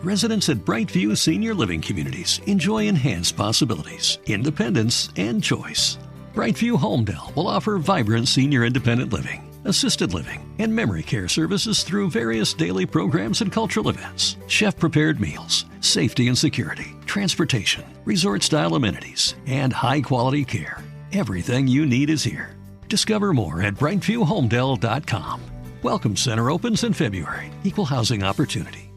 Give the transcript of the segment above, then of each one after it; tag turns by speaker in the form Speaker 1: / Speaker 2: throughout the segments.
Speaker 1: residents at Brightview Senior Living Communities enjoy enhanced possibilities, independence, and choice. Brightview Homedale will offer vibrant senior independent living, assisted living, and memory care services through various daily programs and cultural events, chef-prepared meals, safety and security, transportation, resort-style amenities, and high-quality care. Everything you need is here. Discover more at brightviewhomedale.com. Welcome Center opens in February. Equal housing opportunity.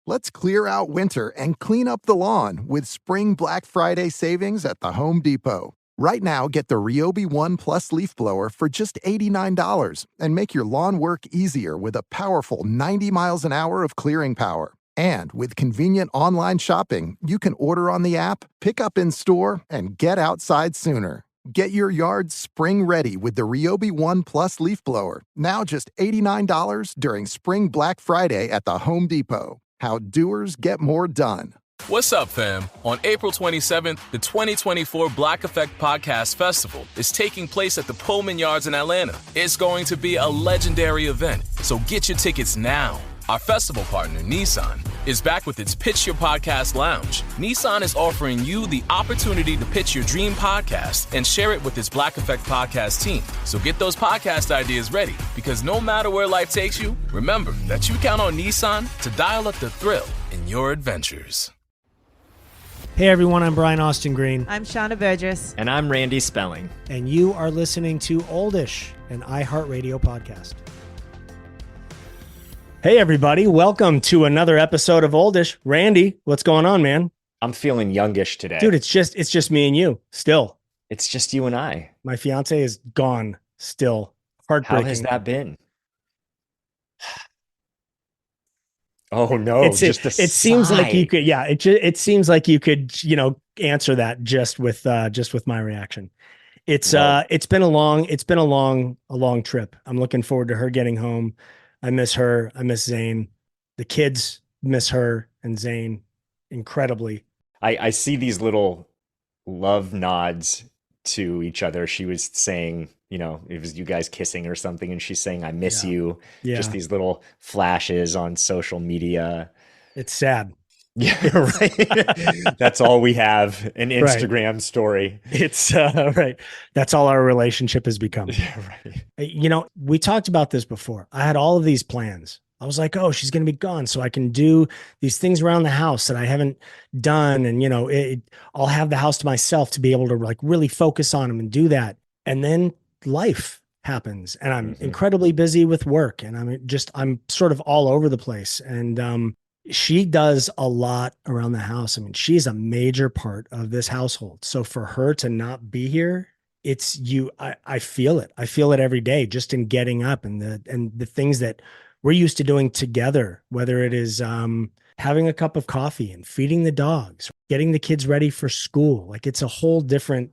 Speaker 2: Let's clear out winter and clean up the lawn with Spring Black Friday savings at the Home Depot. Right now, get the Ryobi One Plus leaf blower for just $89 and make your lawn work easier with a powerful 90 miles an hour of clearing power. And with convenient online shopping, you can order on the app, pick up in store, and get outside sooner. Get your yard spring ready with the Ryobi One Plus leaf blower, now just $89 during Spring Black Friday at the Home Depot. How doers get more done.
Speaker 3: What's up, fam? On April 27th, the 2024 Black Effect Podcast Festival is taking place at the Pullman Yards in Atlanta. It's going to be a legendary event, so get your tickets now. Our festival partner, Nissan, is back with its Pitch Your Podcast Lounge. Nissan is offering you the opportunity to pitch your dream podcast and share it with its Black Effect Podcast team. So get those podcast ideas ready, because no matter where life takes you, remember that you count on Nissan to dial up the thrill in your adventures.
Speaker 4: Hey everyone, I'm Brian Austin Green.
Speaker 5: I'm Shauna Burgess.
Speaker 6: And I'm Randy Spelling.
Speaker 4: And you are listening to Oldish, an iHeartRadio podcast. Hey everybody, welcome to another episode of Oldish. Randy, what's going on, man?
Speaker 6: I'm feeling youngish today.
Speaker 4: Dude, it's just me and you, still.
Speaker 6: It's just you and I.
Speaker 4: My fiance is gone, still. Heartbreaking.
Speaker 6: How has that been? Oh no!
Speaker 4: It seems like you could. Yeah, it seems like you could. Answer that just with my reaction. It's been a long trip. I'm looking forward to her getting home. I miss her. I miss Zane. The kids miss her and Zane incredibly.
Speaker 6: I see these little love nods to each other. She was saying, it was you guys kissing or something, and she's saying, I miss you. Yeah. Just these little flashes on social media.
Speaker 4: It's sad.
Speaker 6: Yeah, right. That's all we have, an Instagram story.
Speaker 4: It's right. That's all our relationship has become.
Speaker 6: Yeah, right.
Speaker 4: We talked about this before. I had all of these plans. I was like, oh, she's going to be gone, so I can do these things around the house that I haven't done. And, I'll have the house to myself to be able to really focus on them and do that. And then life happens and I'm incredibly busy with work and I'm sort of all over the place. And she does a lot around the house. I mean, she's a major part of this household. So for her to not be here, I feel it. I feel it every day just in getting up and the things that we're used to doing together, whether it is having a cup of coffee and feeding the dogs, getting the kids ready for school. It's a whole different,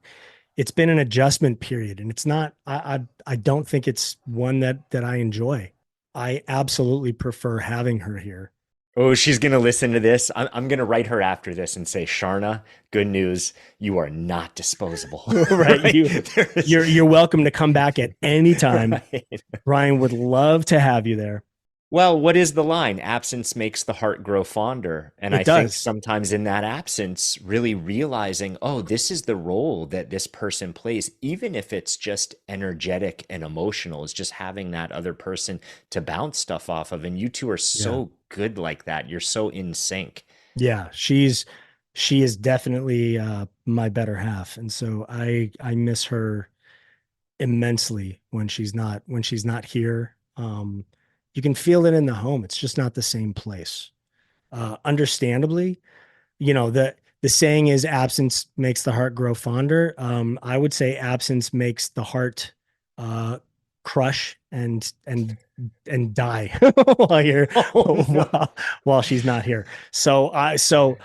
Speaker 4: it's been an adjustment period, and it's not, I don't think it's one that I enjoy. I absolutely prefer having her here.
Speaker 6: Oh, she's going to listen to this. I'm going to write her after this and say, Sharna, good news. You are not disposable.
Speaker 4: Right. You're welcome to come back at any time. Right. Ryan would love to have you there.
Speaker 6: Well, what is the line? Absence makes the heart grow fonder. And I think sometimes in that absence, really realizing, oh, this is the role that this person plays, even if it's just energetic and emotional, is just having that other person to bounce stuff off of. And you two are so good like that. You're so in sync. Yeah, she is definitely my better half. And so I miss her immensely when she's not here. You can feel it in the home. It's just not the same place. Understandably, the saying is absence makes the heart grow fonder. I would say absence makes the heart crush and die while she's not here. So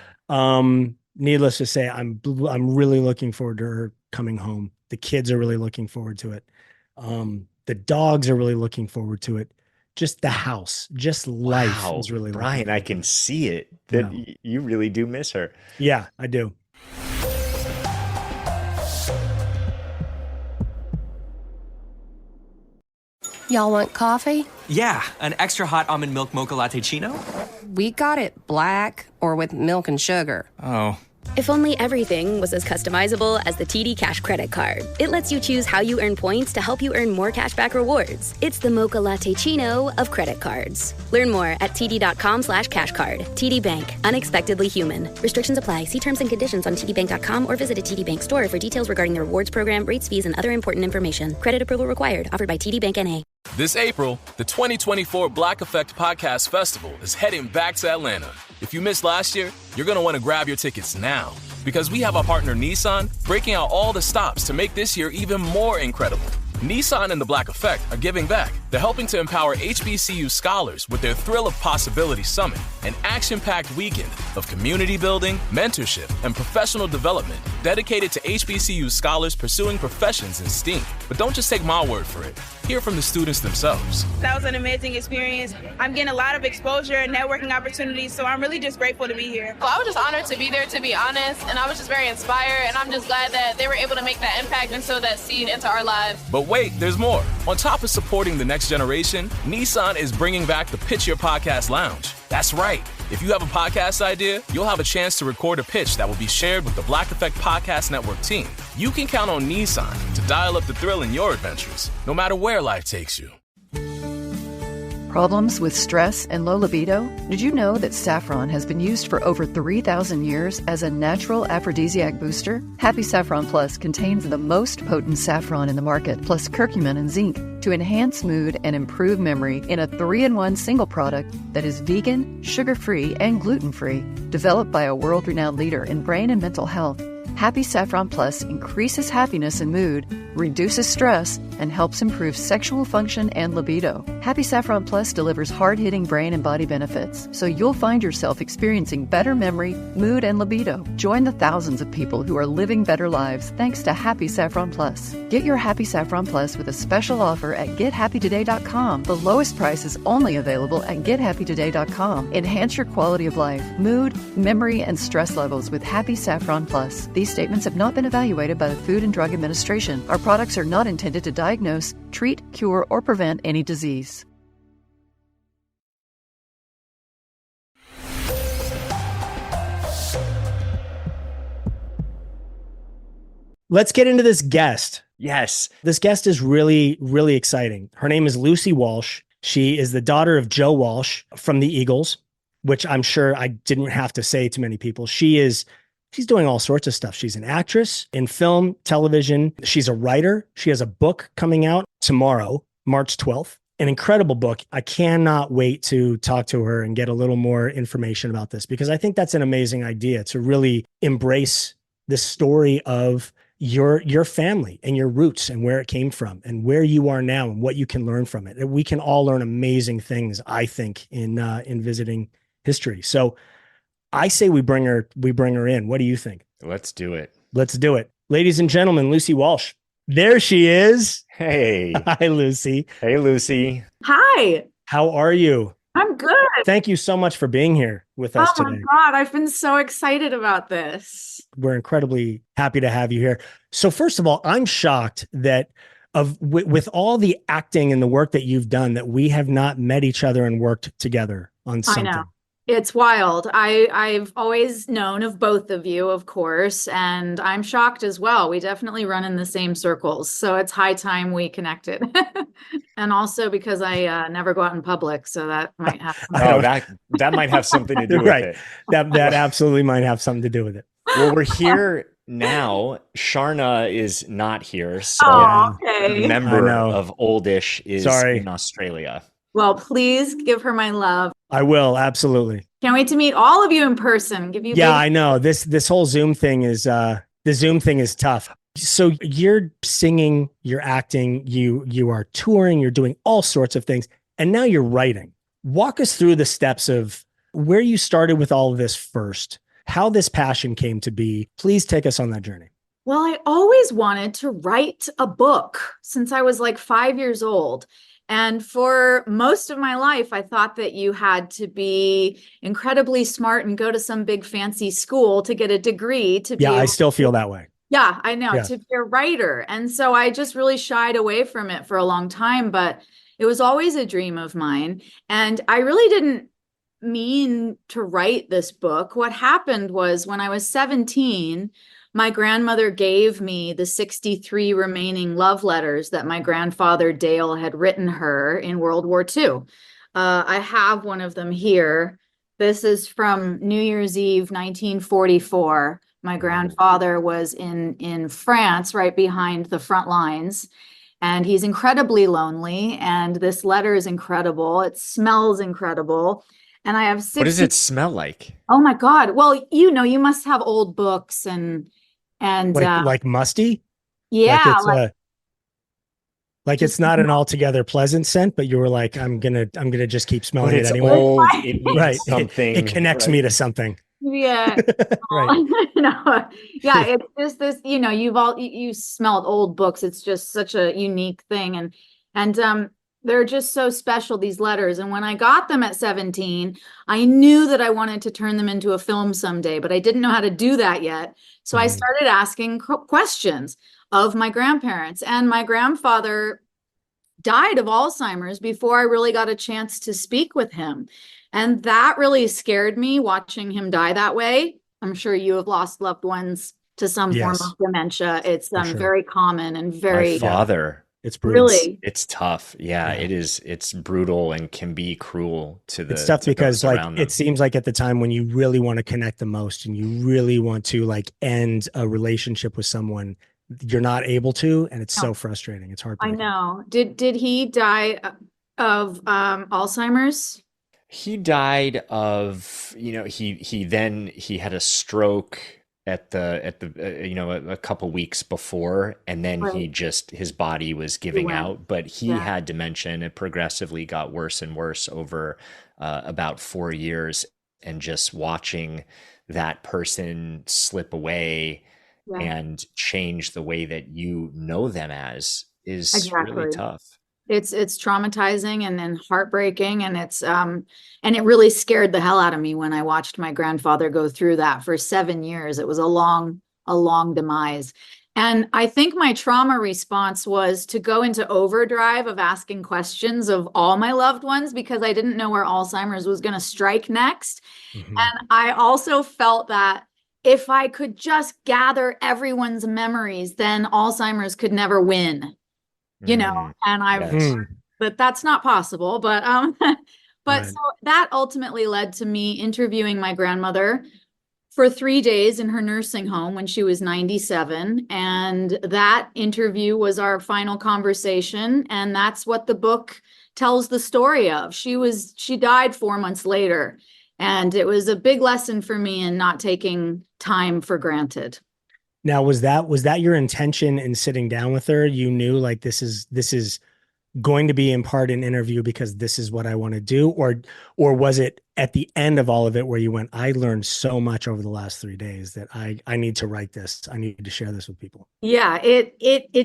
Speaker 6: needless to say, I'm really looking forward to her coming home. The kids are really looking forward to it. The dogs are really looking forward to it. Just the house, just life is really Brian, I can see it that you really do miss her.
Speaker 4: Yeah, I do.
Speaker 5: Y'all want coffee?
Speaker 7: Yeah, an extra hot almond milk mocha latte chino?
Speaker 5: We got it black or with milk and sugar.
Speaker 7: Oh.
Speaker 8: If only everything was as customizable as the TD Cash credit card. It lets you choose how you earn points to help you earn more cashback rewards. It's the Mocha Latte Chino of credit cards. Learn more at td.com/cashcard. TD Bank, unexpectedly human. Restrictions apply. See terms and conditions on tdbank.com or visit a TD Bank store for details regarding the rewards program, rates, fees, and other important information. Credit approval required. Offered by TD Bank N.A.
Speaker 3: This April, the 2024 Black Effect Podcast Festival is heading back to Atlanta. If you missed last year, you're going to want to grab your tickets now because we have our partner Nissan breaking out all the stops to make this year even more incredible. Nissan and the Black Effect are giving back. They're helping to empower HBCU scholars with their Thrill of Possibility Summit, an action-packed weekend of community building, mentorship, and professional development dedicated to HBCU scholars pursuing professions in STEAM. But don't just take my word for it. Hear from the students themselves.
Speaker 9: That was an amazing experience. I'm getting a lot of exposure and networking opportunities, so I'm really just grateful to be here.
Speaker 10: Well, I was just honored to be there, to be honest, and I was just very inspired, and I'm just glad that they were able to make that impact and sow that seed into our lives.
Speaker 3: But wait, there's more. On top of supporting the next generation, Nissan is bringing back the Pitch Your Podcast Lounge. That's right. If you have a podcast idea, you'll have a chance to record a pitch that will be shared with the Black Effect Podcast Network team. You can count on Nissan to dial up the thrill in your adventures, no matter where life takes you.
Speaker 11: Problems with stress and low libido? Did you know that saffron has been used for over 3,000 years as a natural aphrodisiac booster? Happy Saffron Plus contains the most potent saffron in the market, plus curcumin and zinc, to enhance mood and improve memory in a 3-in-1 single product that is vegan, sugar-free, and gluten-free. Developed by a world-renowned leader in brain and mental health, Happy Saffron Plus increases happiness and mood, reduces stress, and helps improve sexual function and libido. Happy Saffron Plus delivers hard-hitting brain and body benefits, so you'll find yourself experiencing better memory, mood, and libido. Join the thousands of people who are living better lives thanks to Happy Saffron Plus. Get your Happy Saffron Plus with a special offer at gethappytoday.com. The lowest price is only available at gethappytoday.com. Enhance your quality of life, mood, memory, and stress levels with Happy Saffron Plus. These statements have not been evaluated by the Food and Drug Administration. Our products are not intended to diagnose, treat, cure, or prevent any disease.
Speaker 4: Let's get into this guest.
Speaker 6: Yes.
Speaker 4: This guest is really, really exciting. Her name is Lucy Walsh. She is the daughter of Joe Walsh from the Eagles, which I'm sure I didn't have to say to many people. She's doing all sorts of stuff. She's an actress in film, television. She's a writer. She has a book coming out tomorrow, March 12th. An incredible book. I cannot wait to talk to her and get a little more information about this, because I think that's an amazing idea to really embrace the story of your family and your roots and where it came from and where you are now and what you can learn from it. And we can all learn amazing things, I think, in visiting history. So I say we bring her in. What do you think?
Speaker 6: Let's do it.
Speaker 4: Let's do it. Ladies and gentlemen, Lucy Walsh. There she is.
Speaker 6: Hey.
Speaker 4: Hi, Lucy.
Speaker 6: Hey, Lucy.
Speaker 12: Hi.
Speaker 4: How are you?
Speaker 12: I'm good.
Speaker 4: Thank you so much for being here with us today.
Speaker 12: Oh my God, I've been so excited about this.
Speaker 4: We're incredibly happy to have you here. So first of all, I'm shocked that with all the acting and the work that you've done, that we have not met each other and worked together on something.
Speaker 12: I know. It's wild. I've always known of both of you, of course, and I'm shocked as well. We definitely run in the same circles. So it's high time we connected. And also because I never go out in public. So that might have
Speaker 6: that might have something to do with it.
Speaker 4: That absolutely might have something to do with it.
Speaker 6: Well, we're here now. Sharna is not here. So
Speaker 12: okay.
Speaker 6: A member of Oldish is in Australia.
Speaker 12: Well, please give her my love.
Speaker 4: I will, absolutely.
Speaker 12: Can't wait to meet all of you in person. Give you.
Speaker 4: Yeah, I know. This whole Zoom thing is the Zoom thing is tough. So you're singing, you're acting, you are touring, you're doing all sorts of things, and now you're writing. Walk us through the steps of where you started with all of this first, how this passion came to be. Please take us on that journey.
Speaker 12: Well, I always wanted to write a book since I was like 5 years old. And for most of my life, I thought that you had to be incredibly smart and go to some big fancy school to get a degree to be.
Speaker 4: Yeah, I still feel that way.
Speaker 12: Yeah, I know, to be a writer. And so I just really shied away from it for a long time. But It was always a dream of mine. And I really didn't mean to write this book. What happened was when I was 17, my grandmother gave me the 63 remaining love letters that my grandfather Dale had written her in World War II. I have one of them here. This is from New Year's Eve, 1944. My grandfather was in France, right behind the front lines, and he's incredibly lonely. And this letter is incredible. It smells incredible. And I have 60.
Speaker 6: What does it smell like?
Speaker 12: Oh my God. Well, you must have old books and
Speaker 4: like musty.
Speaker 12: Yeah,
Speaker 4: like it's not an altogether pleasant scent, but you were like, I'm gonna just keep smelling it anyway.
Speaker 6: Old, it means
Speaker 4: right.
Speaker 6: Something.
Speaker 4: It connects me to something.
Speaker 12: Yeah.
Speaker 4: Right.
Speaker 12: No. Yeah, it's just this, you smelled old books. It's just such a unique thing. And they're just so special, these letters. And when I got them at 17, I knew that I wanted to turn them into a film someday, but I didn't know how to do that yet. So I started asking questions of my grandparents. And my grandfather died of Alzheimer's before I really got a chance to speak with him. And that really scared me, watching him die that way. I'm sure you have lost loved ones to some form of dementia. It's very common and very...
Speaker 6: My father...
Speaker 4: It's brutal.
Speaker 12: Really?
Speaker 6: It's tough. Yeah, it is. It's brutal and can be cruel to the...
Speaker 4: It's tough because it seems like at the time when you really want to connect the most and you really want to end a relationship with someone, you're not able to, and it's so frustrating. It's heartbreaking.
Speaker 12: I know. Did he die of Alzheimer's?
Speaker 6: He died of, he had a stroke a couple weeks before, and then his body was giving out, but he had dementia, and it progressively got worse and worse over about 4 years. And just watching that person slip away and change the way that you know them as is really tough.
Speaker 12: It's traumatizing and heartbreaking, and it's and it really scared the hell out of me when I watched my grandfather go through that for 7 years. It was a long demise. And I think my trauma response was to go into overdrive of asking questions of all my loved ones, because I didn't know where Alzheimer's was going to strike next. And I also felt that if I could just gather everyone's memories, then Alzheimer's could never win. And but that's not possible. But so that ultimately led to me interviewing my grandmother for 3 days in her nursing home when she was 97. And that interview was our final conversation. And that's what the book tells the story of. She died 4 months later. And it was a big lesson for me in not taking time for granted.
Speaker 4: Now, was that your intention in sitting down with her? You knew this is going to be in part an interview because this is what I want to do, or was it at the end of all of it where you went, I learned so much over the last 3 days that I need to write this. I need to share this with people.
Speaker 12: Yeah, it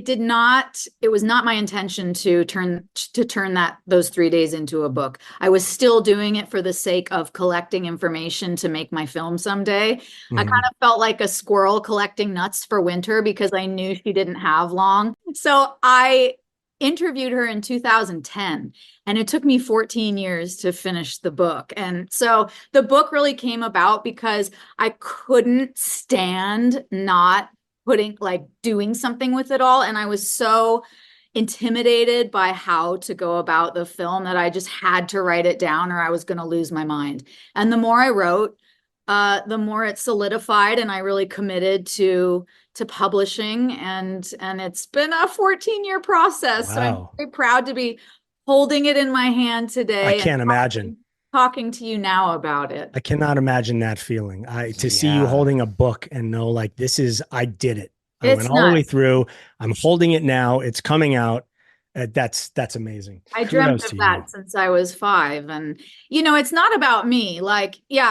Speaker 12: did not. It was not my intention to turn those 3 days into a book. I was still doing it for the sake of collecting information to make my film someday. I kind of felt like a squirrel collecting nuts for winter because I knew she didn't have long. So I interviewed her in 2010, and it took me 14 years to finish the book. And so the book really came about because I couldn't stand not doing something with it all. And I was so intimidated by how to go about the film that I just had to write it down or I was going to lose my mind. And the more I wrote, the more it solidified, and I really committed to publishing, and it's been a 14-year process. Wow. So I'm very proud to be holding it in my hand today.
Speaker 4: I can't imagine
Speaker 12: talking to you now about it.
Speaker 4: I cannot imagine that feeling. To see you holding a book and know I did it. I went all the way through. I'm holding it now. It's coming out. That's amazing.
Speaker 12: I dreamt of that since I was 5. And, it's not about me.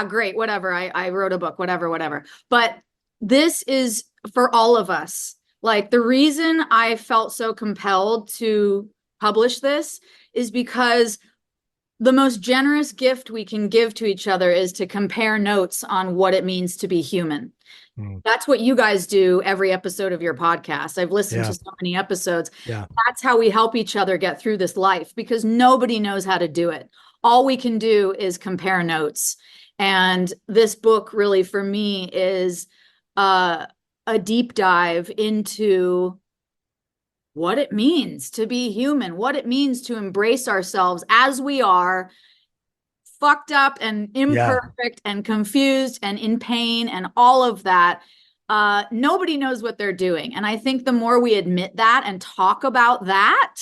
Speaker 12: Great, whatever. I wrote a book, whatever. But this is for all of us. The reason I felt so compelled to publish this is because the most generous gift we can give to each other is to compare notes on what it means to be human. That's what you guys do every episode of your podcast. I've listened to so many episodes.
Speaker 4: Yeah.
Speaker 12: That's how we help each other get through this life, because nobody knows how to do it. All we can do is compare notes. And this book really, for me, is a deep dive into what it means to be human, what it means to embrace ourselves as we are, fucked up and imperfect and confused and in pain and all of that. Nobody knows what they're doing. And I think the more we admit that and talk about that,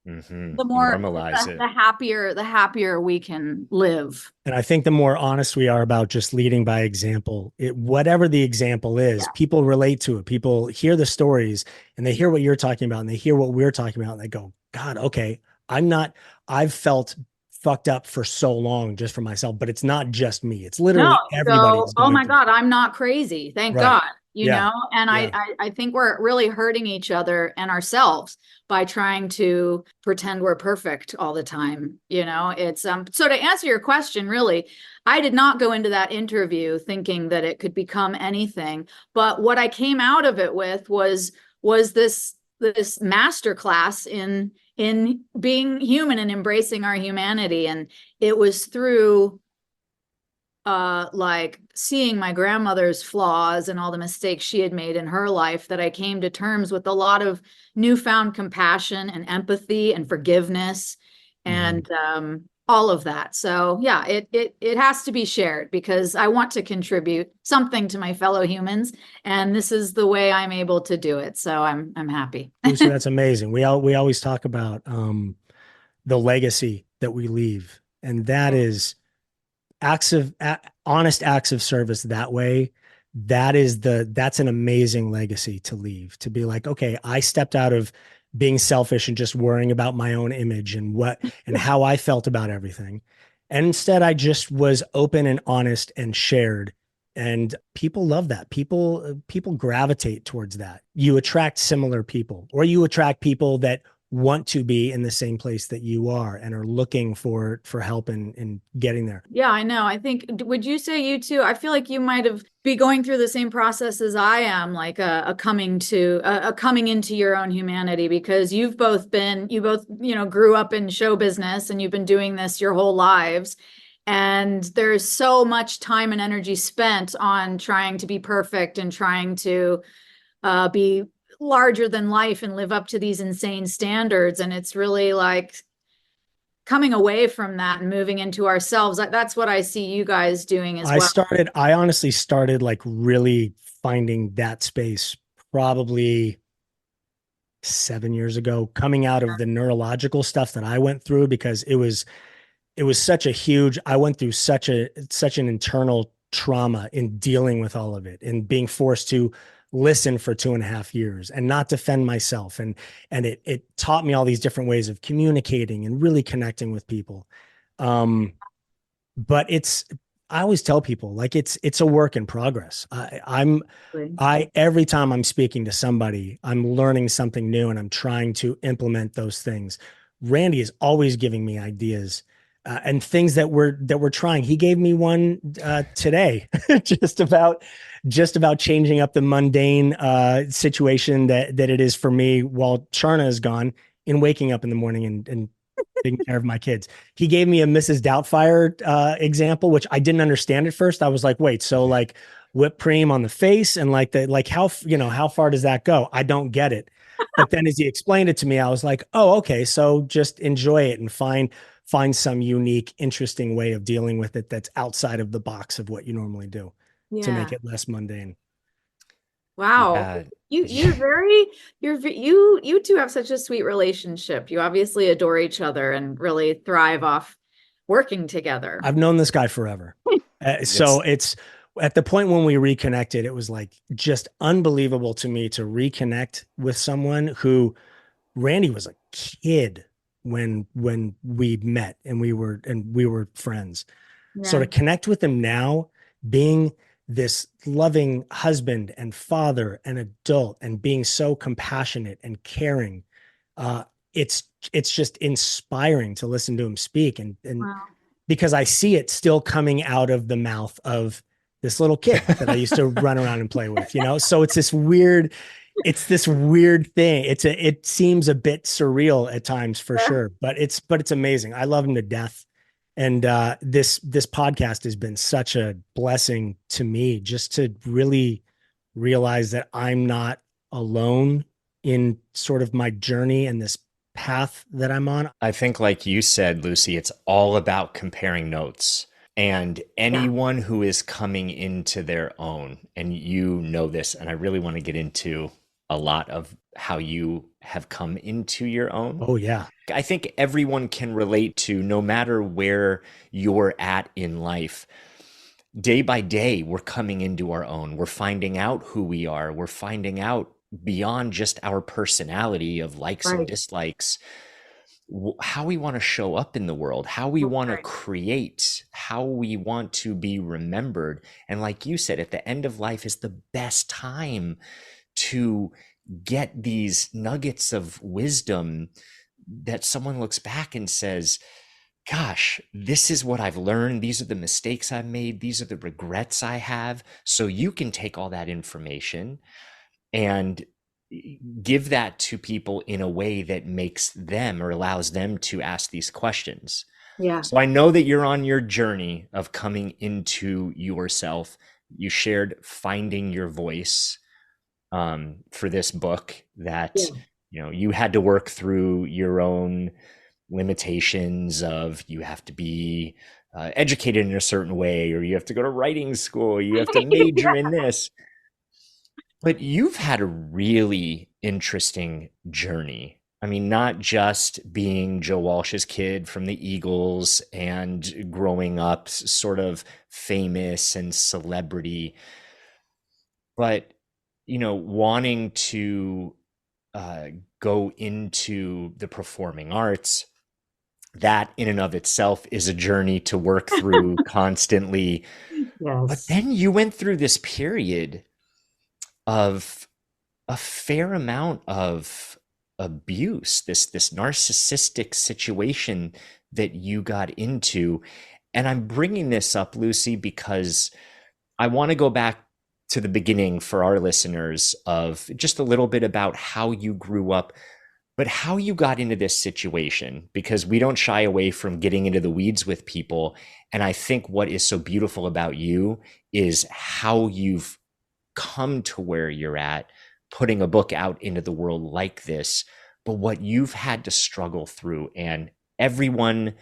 Speaker 12: the more
Speaker 6: normalize it,
Speaker 12: the happier we can live.
Speaker 4: And I think the more honest we are about just leading by example, whatever the example is, people relate to it. People hear the stories and they hear what you're talking about and they hear what we're talking about and they go, God, okay, I've felt fucked up for so long just for myself, but it's not just me. It's literally everybody.
Speaker 12: Oh my God, I'm not crazy. Thank God, you know? And I think we're really hurting each other and ourselves by trying to pretend we're perfect all the time. You know, it's, so to answer your question, really, I did not go into that interview thinking that it could become anything, but what I came out of it with was this masterclass in being human and embracing our humanity. And it was through like seeing my grandmother's flaws and all the mistakes she had made in her life that I came to terms with a lot of newfound compassion and empathy and forgiveness and all of that. So yeah, it has to be shared because I want to contribute something to my fellow humans, and this is the way I'm able to do it. So I'm happy.
Speaker 4: Lucy, that's amazing. We always talk about the legacy that we leave, and that is honest acts of service. That way, that's an amazing legacy to leave. To be like, okay, I stepped out of being selfish and just worrying about my own image and how I felt about everything. And instead I just was open and honest and shared. And people love that. People gravitate towards that. You attract similar people, or you attract people that want to be in the same place that you are and are looking for help in getting there.
Speaker 12: Yeah, I know. I think, would you say you too? I feel like you might have be going through the same process as I am, like a coming into your own humanity, because you both, grew up in show business and you've been doing this your whole lives. And there's so much time and energy spent on trying to be perfect and trying to be larger than life and live up to these insane standards. And it's really like coming away from that and moving into ourselves. That's what I see you guys doing as well.
Speaker 4: I honestly started like really finding that space probably 7 years ago, coming out of the neurological stuff that I went through, because it was such a huge, I went through such an internal trauma in dealing with all of it and being forced to listen for 2.5 years and not defend myself. And it taught me all these different ways of communicating and really connecting with people. But I always tell people, like, it's a work in progress. Every time I'm speaking to somebody, I'm learning something new and I'm trying to implement those things. Randy is always giving me ideas and things that we're trying. He gave me one today, just about changing up the mundane situation that it is for me while Charna is gone, in waking up in the morning and taking care of my kids. He gave me a Mrs. Doubtfire example, which I didn't understand at first. I was like, wait, so like whipped cream on the face and how far does that go? I don't get it. But then as he explained it to me, I was like, oh, okay. So just enjoy it and find some unique, interesting way of dealing with it that's outside of the box of what you normally do to make it less mundane.
Speaker 12: Wow. You two have such a sweet relationship. You obviously adore each other and really thrive off working together.
Speaker 4: I've known this guy forever. So it's at the point when we reconnected, it was like just unbelievable to me to reconnect with someone who Randy was a kid when we met and we were friends. Yeah. So to connect with him now, being this loving husband and father and adult and being so compassionate and caring, it's it's just inspiring to listen to him speak. And
Speaker 12: Wow.
Speaker 4: because I see it still coming out of the mouth of this little kid that I used to run around and play with, So it's this weird thing. It seems a bit surreal at times for sure, but it's amazing. I love him to death. And this podcast has been such a blessing to me, just to really realize that I'm not alone in sort of my journey and this path that I'm on.
Speaker 6: I think, like you said, Lucy, it's all about comparing notes. And anyone who is coming into their own, and you know this, and I really want to get into a lot of how you have come into your own.
Speaker 4: Oh, yeah.
Speaker 6: I think everyone can relate to, no matter where you're at in life, day by day, we're coming into our own. We're finding out who we are. We're finding out beyond just our personality of likes and dislikes, how we want to show up in the world, how we want to create, how we want to be remembered. And like you said, at the end of life is the best time to get these nuggets of wisdom that someone looks back and says, gosh, this is what I've learned. These are the mistakes I've made. These are the regrets I have. So you can take all that information and give that to people in a way that makes them or allows them to ask these questions.
Speaker 12: Yeah.
Speaker 6: So I know that you're on your journey of coming into yourself. You shared finding your voice for this book that, you had to work through your own limitations of, you have to be educated in a certain way, or you have to go to writing school, you have to major in this. But you've had a really interesting journey. I mean, not just being Joe Walsh's kid from the Eagles and growing up sort of famous and celebrity, but, wanting to go into the performing arts. That in and of itself is a journey to work through constantly.
Speaker 12: Yes.
Speaker 6: But then you went through this period of a fair amount of abuse, this narcissistic situation that you got into. And I'm bringing this up, Lucy, because I want to go back to the beginning for our listeners of just a little bit about how you grew up, but how you got into this situation, because we don't shy away from getting into the weeds with people. And I think what is so beautiful about you is how you've come to where you're at, putting a book out into the world like this, but what you've had to struggle through. And everyone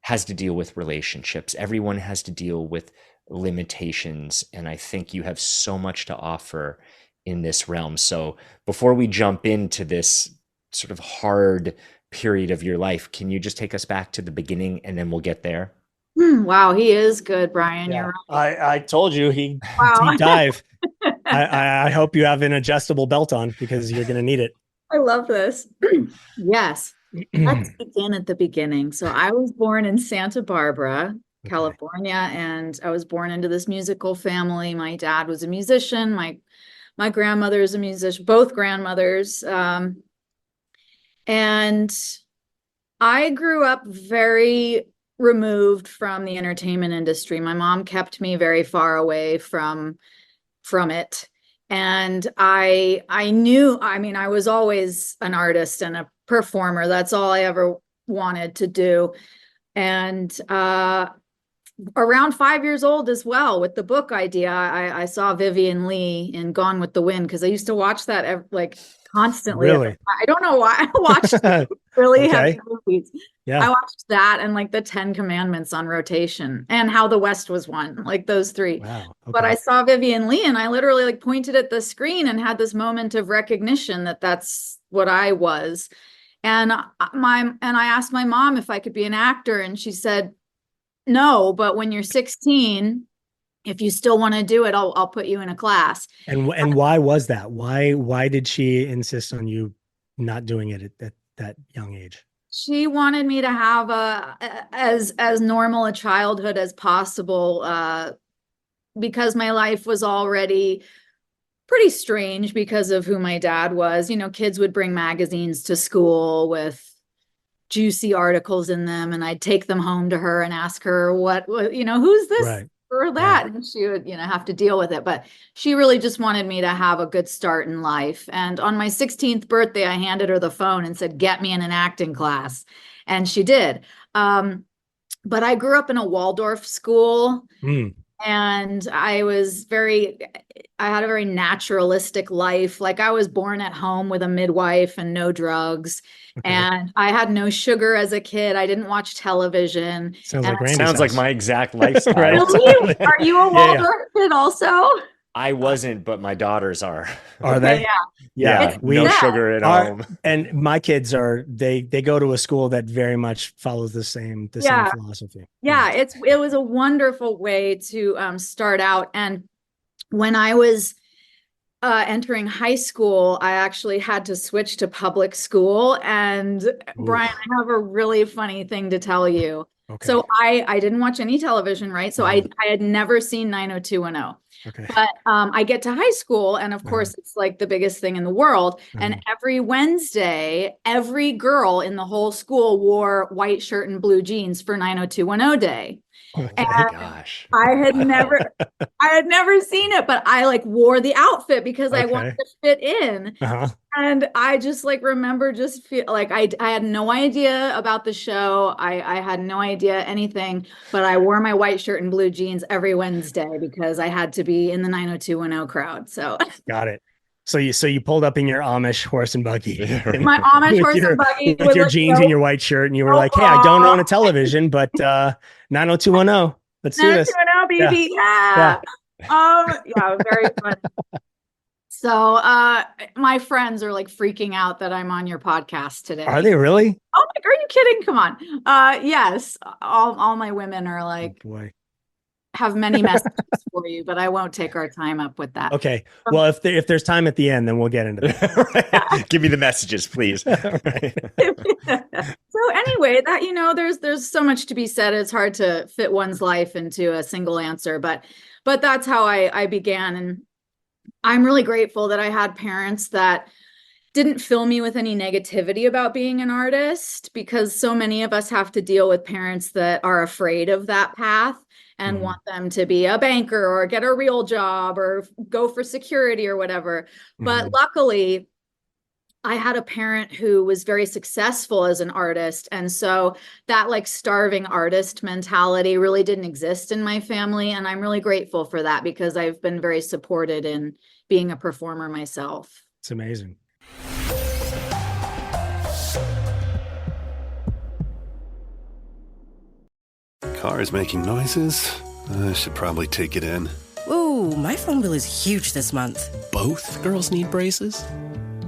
Speaker 6: has to deal with relationships. Everyone has to deal with limitations. And I think you have so much to offer in this realm. So before we jump into this sort of hard period of your life, can you just take us back to the beginning and then we'll get there?
Speaker 12: Wow, he is good, Brian.
Speaker 4: Yeah.
Speaker 12: You're right.
Speaker 4: I told you he
Speaker 12: Wow.
Speaker 4: deep dive. I hope you have an adjustable belt on because you're going to need it.
Speaker 12: I love this. Yes. Let's begin at the beginning. So I was born in Santa Barbara, California, and I was born into this musical family. My dad was a musician. My grandmother is a musician, both grandmothers. And I grew up very removed from the entertainment industry. My mom kept me very far away from it. And I knew, I was always an artist and a performer. That's all I ever wanted to do. And around 5 years old as well, with the book idea, I saw Vivian Leigh in Gone with the Wind, because I used to watch that constantly.
Speaker 4: Really?
Speaker 12: I don't know why I watched really heavy movies.
Speaker 4: Yeah.
Speaker 12: I watched that and like the 10 Commandments on rotation and How the West Was Won, like those three.
Speaker 4: Wow. Okay.
Speaker 12: But I saw Vivian Leigh and I literally pointed at the screen and had this moment of recognition that that's what I was. And I asked my mom if I could be an actor, and she said, no, but when you're 16, if you still want to do it, I'll put you in a class.
Speaker 4: And why was that? Why did she insist on you not doing it at that young age?
Speaker 12: She wanted me to have as normal a childhood as possible, because my life was already pretty strange because of who my dad was. You know, kids would bring magazines to school with juicy articles in them, and I'd take them home to her and ask her what who's this
Speaker 4: right.
Speaker 12: or that, and she would have to deal with it. But she really just wanted me to have a good start in life. And on my 16th birthday, I handed her the phone and said, get me in an acting class, and she did. But I grew up in a Waldorf school. And I had a very naturalistic life. Like, I was born at home with a midwife and no drugs. Okay. And I had no sugar as a kid. I didn't watch television.
Speaker 6: Sounds like my exact lifestyle.
Speaker 12: Right? Really? Are you a Waldorf kid also?
Speaker 6: I wasn't, but my daughters are.
Speaker 4: Are they?
Speaker 6: Yeah. No sugar at home.
Speaker 4: And my kids they go to a school that very much follows the same philosophy.
Speaker 12: Yeah. It was a wonderful way to start out. And when I was entering high school, I actually had to switch to public school. And Brian, I have a really funny thing to tell you. Okay. So I didn't watch any television, right? So I had never seen 90210. Okay. But I get to high school, and of course, it's like the biggest thing in the world. And every Wednesday, every girl in the whole school wore white shirt and blue jeans for 90210 day. Oh my gosh. I had never seen it, but I wore the outfit because I wanted to fit in. And I just remember feel like I had no idea about the show. I had no idea anything, but I wore my white shirt and blue jeans every Wednesday because I had to be in the 90210 crowd. So got
Speaker 4: it. So you pulled up in your Amish horse and buggy.
Speaker 12: My Amish horse and buggy
Speaker 4: with your jeans and your white shirt, and you were like, "Hey, I don't own a television, but 90210. Let's do this."
Speaker 12: 90210, baby. Yeah. Very fun. So my friends are freaking out that I'm on your podcast today.
Speaker 4: Are they really?
Speaker 12: Oh, are you kidding? Come on. Yes. All my women are oh, boy. Have many messages for you, but I won't take our time up with that.
Speaker 4: Okay. Well, if there's time at the end, then we'll get into that.
Speaker 6: Right. Give me the messages, please.
Speaker 12: So anyway, that there's so much to be said. It's hard to fit one's life into a single answer, but that's how I began. And I'm really grateful that I had parents that didn't fill me with any negativity about being an artist, because so many of us have to deal with parents that are afraid of that path and want them to be a banker or get a real job or go for security or whatever. But luckily, I had a parent who was very successful as an artist. And so that starving artist mentality really didn't exist in my family. And I'm really grateful for that, because I've been very supported in being a performer myself.
Speaker 4: It's amazing.
Speaker 13: Car is making noises. I should probably take it in.
Speaker 14: Ooh, my phone bill is huge this month.
Speaker 15: Both girls need braces?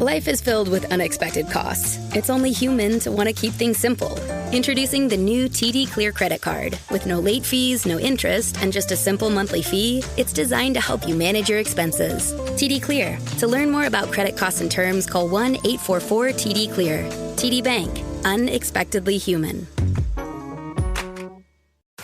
Speaker 8: Life is filled with unexpected costs. It's only human to want to keep things simple. Introducing the new TD Clear credit card. With no late fees, no interest, and just a simple monthly fee, it's designed to help you manage your expenses. TD Clear. To learn more about credit costs and terms, call 1-844-TD-CLEAR. TD Bank. Unexpectedly human.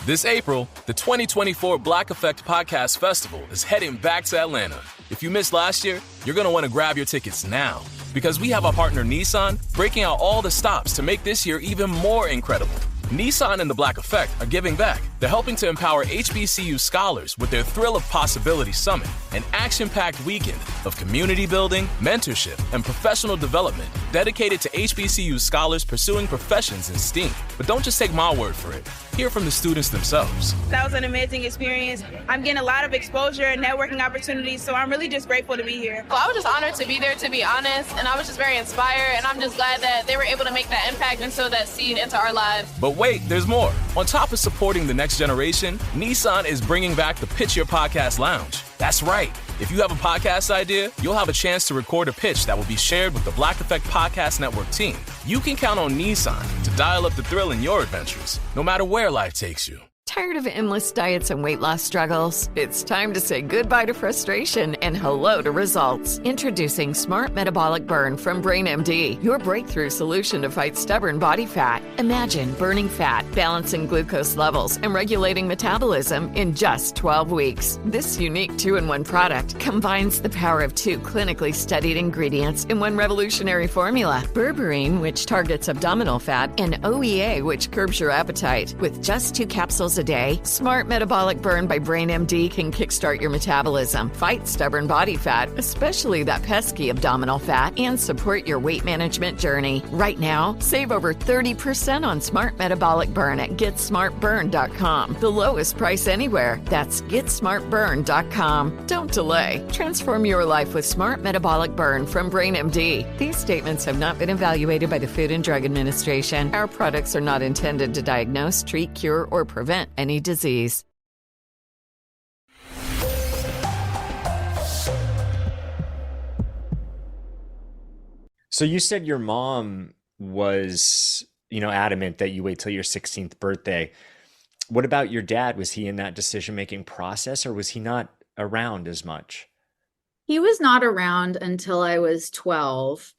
Speaker 3: This April, the 2024 Black Effect Podcast Festival is heading back to Atlanta. If you missed last year, you're going to want to grab your tickets now, because we have our partner Nissan breaking out all the stops to make this year even more incredible. Nissan and the Black Effect are giving back. They're helping to empower HBCU scholars with their Thrill of Possibility Summit, an action-packed weekend of community building, mentorship, and professional development dedicated to HBCU scholars pursuing professions in STEAM. But don't just take my word for it. Hear from the students themselves.
Speaker 9: That was an amazing experience. I'm getting a lot of exposure and networking opportunities, so I'm really just grateful to be here.
Speaker 10: Well, I was just honored to be there, to be honest, and I was just very inspired, and I'm just glad that they were able to make that impact and sow that seed into our lives.
Speaker 3: But wait, there's more. On top of supporting the next generation, Nissan is bringing back the Pitch Your Podcast Lounge. That's right. If you have a podcast idea, you'll have a chance to record a pitch that will be shared with the Black Effect Podcast Network team. You can count on Nissan to dial up the thrill in your adventures, no matter where life takes you.
Speaker 16: Tired of endless diets and weight loss struggles? It's time to say goodbye to frustration and hello to results. Introducing Smart Metabolic Burn from BrainMD, your breakthrough solution to fight stubborn body fat. Imagine burning fat, balancing glucose levels, and regulating metabolism in just 12 weeks. This unique 2-in-1 product combines the power of 2 clinically studied ingredients in one revolutionary formula. Berberine, which targets abdominal fat, and OEA, which curbs your appetite. With just 2 capsules a day, Smart Metabolic Burn by BrainMD can kickstart your metabolism, fight stubborn body fat, especially that pesky abdominal fat, and support your weight management journey. Right now, save over 30% on Smart Metabolic Burn at GetSmartBurn.com. The lowest price anywhere. That's GetSmartBurn.com. Don't delay. Transform your life with Smart Metabolic Burn from BrainMD. These statements have not been evaluated by the Food and Drug Administration. Our products are not intended to diagnose, treat, cure, or prevent any disease.
Speaker 6: So you said your mom was, adamant that you wait till your 16th birthday. What about your dad? Was he in that decision-making process, or was he not around as much?
Speaker 12: He was not around until I was 12.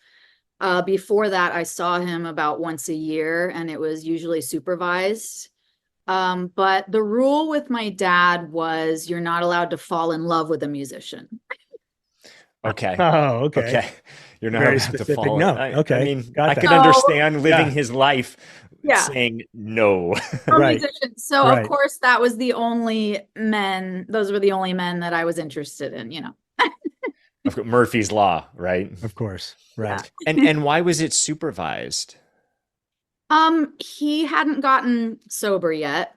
Speaker 12: Before that, I saw him about once a year, and it was usually supervised. But the rule with my dad was you're not allowed to fall in love with a musician.
Speaker 6: Okay.
Speaker 4: Oh, okay.
Speaker 6: Okay. You're not
Speaker 4: Very
Speaker 6: allowed
Speaker 4: specific.
Speaker 6: to fall.
Speaker 4: No. Okay.
Speaker 6: I mean,
Speaker 4: Got
Speaker 6: I
Speaker 4: that.
Speaker 6: could understand living his life
Speaker 12: Yeah.
Speaker 6: saying no.
Speaker 4: Right.
Speaker 12: Musicians. So
Speaker 4: Right.
Speaker 12: of course that was the only men. Those were the only men that I was interested in,
Speaker 6: Of course, Murphy's Law, right?
Speaker 4: Of course. Right.
Speaker 6: And why was it supervised?
Speaker 12: He hadn't gotten sober yet.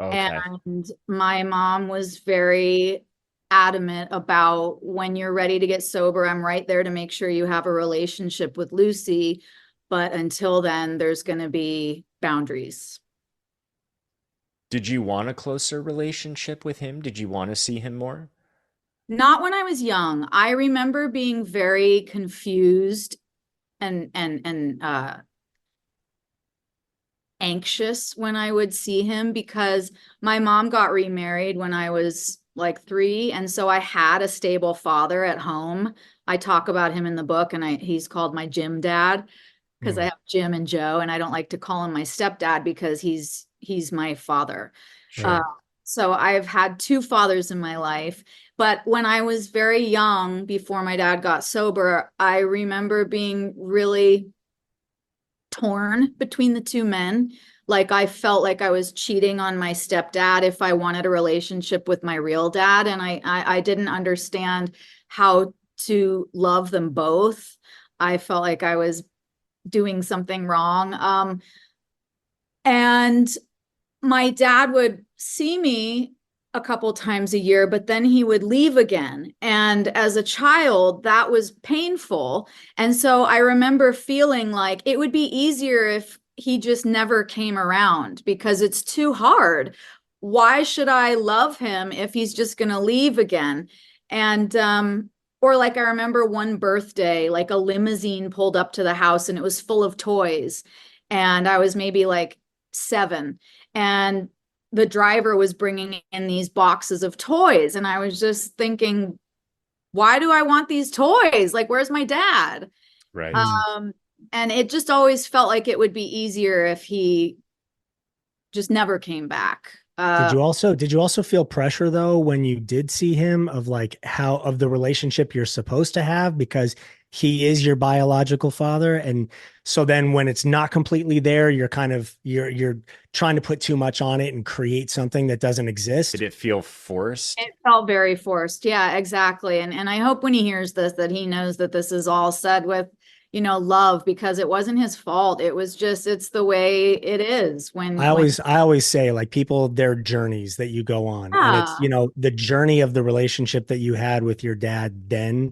Speaker 6: Okay.
Speaker 12: And my mom was very adamant about when you're ready to get sober, I'm right there to make sure you have a relationship with Lucy. But until then, there's going to be boundaries.
Speaker 6: Did you want a closer relationship with him? Did you want to see him more?
Speaker 12: Not when I was young. I remember being very confused and anxious when I would see him because my mom got remarried when I was like 3. And so I had a stable father at home. I talk about him in the book, and he's called my gym dad because I have Jim and Joe, and I don't like to call him my stepdad because he's my father.
Speaker 6: Sure.
Speaker 12: So I've had 2 fathers in my life. But when I was very young, before my dad got sober, I remember being really torn between the 2 men. Like I felt like I was cheating on my stepdad if I wanted a relationship with my real dad. And I didn't understand how to love them both. I felt like I was doing something wrong. And my dad would see me a couple times a year, but then he would leave again. And as a child, that was painful. And so I remember feeling like it would be easier if he just never came around because it's too hard. Why should I love him if he's just going to leave again? And, or like I remember one birthday, like a limousine pulled up to the house and it was full of toys. And I was maybe like 7. And the driver was bringing in these boxes of toys. And I was just thinking, why do I want these toys? Like, where's my dad?
Speaker 6: Right.
Speaker 12: And it just always felt like it would be easier if he just never came back.
Speaker 4: Did you also feel pressure though when you did see him of the relationship you're supposed to have because he is your biological father, and so then when it's not completely there, you're trying to put too much on it and create something that doesn't exist?
Speaker 6: Did it feel forced?
Speaker 12: It felt very forced. Yeah, exactly. And I hope when he hears this that he knows that this is all said with love, because it wasn't his fault. It was just, it's the way it is. I
Speaker 4: always say, like, people, their journeys that you go on, and it's, the journey of the relationship that you had with your dad then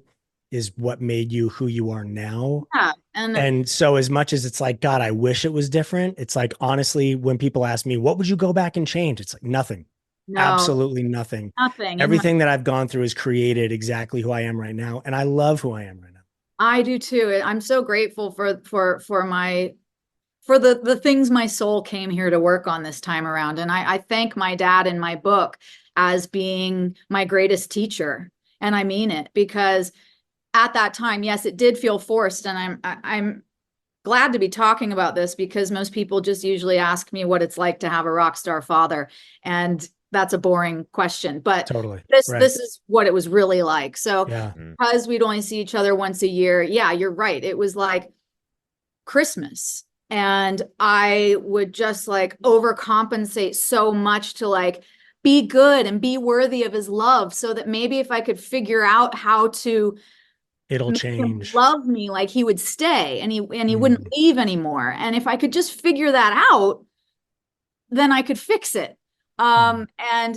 Speaker 4: is what made you who you are now.
Speaker 12: Yeah.
Speaker 4: And so as much as it's like, God, I wish it was different. It's like, honestly, when people ask me, what would you go back and change? It's like, nothing. No, absolutely nothing.
Speaker 12: Nothing.
Speaker 4: Everything that I've gone through has created exactly who I am right now. And I love who I am right now.
Speaker 12: I do too. I'm so grateful for my for the things my soul came here to work on this time around. And I thank my dad in my book as being my greatest teacher. And I mean it, because at that time, yes, it did feel forced. And I'm glad to be talking about this, because most people just usually ask me what it's like to have a rock star father. And that's a boring question, but
Speaker 4: totally
Speaker 12: this is what it was really like. So because we'd only see each other once a year. Yeah, you're right. It was like Christmas. And I would just like overcompensate so much to like be good and be worthy of his love, so that maybe if I could figure out how to
Speaker 4: it'll change,
Speaker 12: love me, like he would stay and he wouldn't leave anymore. And if I could just figure that out, then I could fix it. And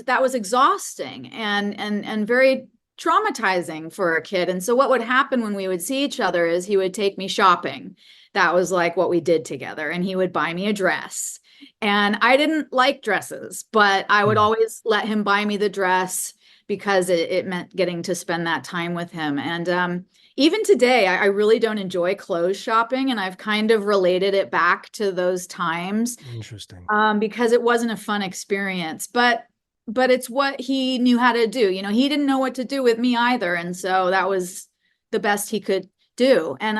Speaker 12: that was exhausting and very traumatizing for a kid. And so what would happen when we would see each other is he would take me shopping. That was like what we did together. And he would buy me a dress. And I didn't like dresses, but I would always let him buy me the dress, because it meant getting to spend that time with him. And even today, I really don't enjoy clothes shopping. And I've kind of related it back to those times.
Speaker 4: Interesting.
Speaker 12: Because it wasn't a fun experience. But it's what he knew how to do. You know, he didn't know what to do with me either. And so that was the best he could do. And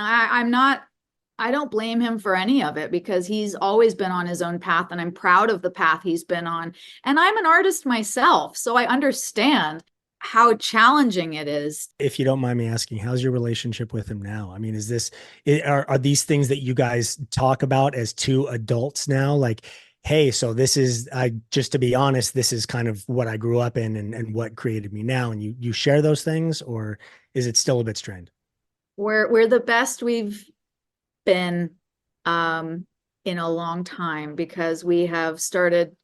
Speaker 12: I don't blame him for any of it, because he's always been on his own path, and I'm proud of the path he's been on. And I'm an artist myself, so I understand how challenging it is.
Speaker 4: If you don't mind me asking, how's your relationship with him now? I mean, are these things that you guys talk about as two adults now? Like, hey, so this is, just to be honest, this is kind of what I grew up in and what created me now. And you share those things, or is it still a bit strained?
Speaker 12: We're the best we've been in a long time, because we have started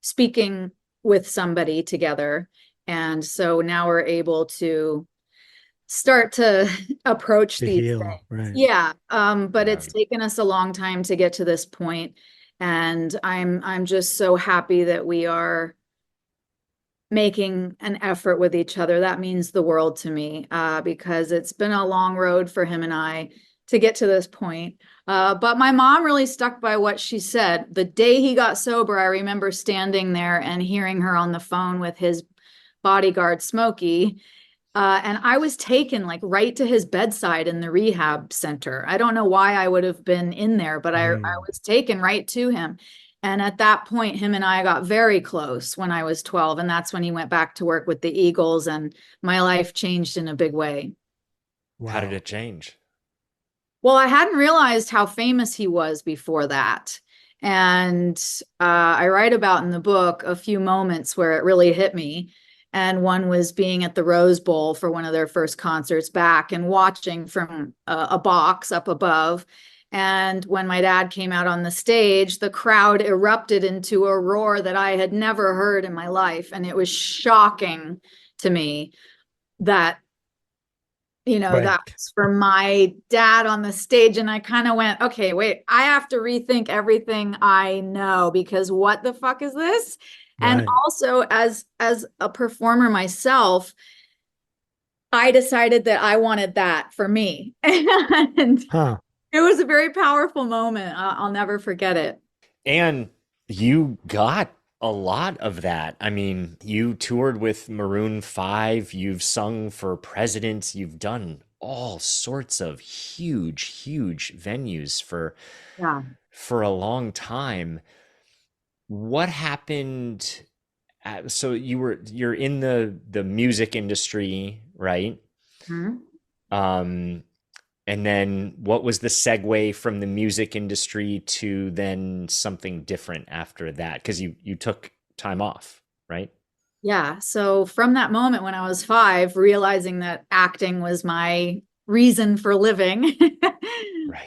Speaker 12: speaking with somebody together. And so now we're able to start to approach these things.
Speaker 4: Right.
Speaker 12: Yeah. But it's taken us a long time to get to this point. And I'm just so happy that we are making an effort with each other. That means the world to me, because it's been a long road for him and I to get to this point. But my mom really stuck by what she said. The day he got sober, I remember standing there and hearing her on the phone with his bodyguard, Smokey. And I was taken like right to his bedside in the rehab center. I don't know why I would have been in there, but I was taken right to him. And at that point, him and I got very close when I was 12. And that's when he went back to work with the Eagles, and my life changed in a big way.
Speaker 6: Wow. How did it change?
Speaker 12: Well, I hadn't realized how famous he was before that. And I write about in the book a few moments where it really hit me. And one was being at the Rose Bowl for one of their first concerts back and watching from a box up above. And when my dad came out on the stage, the crowd erupted into a roar that I had never heard in my life. And it was shocking to me that, you know, that was for my dad on the stage. And I kind of went, okay, wait, I have to rethink everything I know, because what the fuck is this? Right. And also as a performer myself, I decided that I wanted that for me. And it was a very powerful moment. I'll never forget it.
Speaker 6: And you got a lot of that. I mean, you toured with Maroon 5, you've sung for presidents, you've done all sorts of huge venues for a long time. What happened? So you're in the music industry, right? Mm-hmm. And then what was the segue from the music industry to then something different after that? Because you took time off, right?
Speaker 12: Yeah. So from that moment when I was 5, realizing that acting was my reason for living,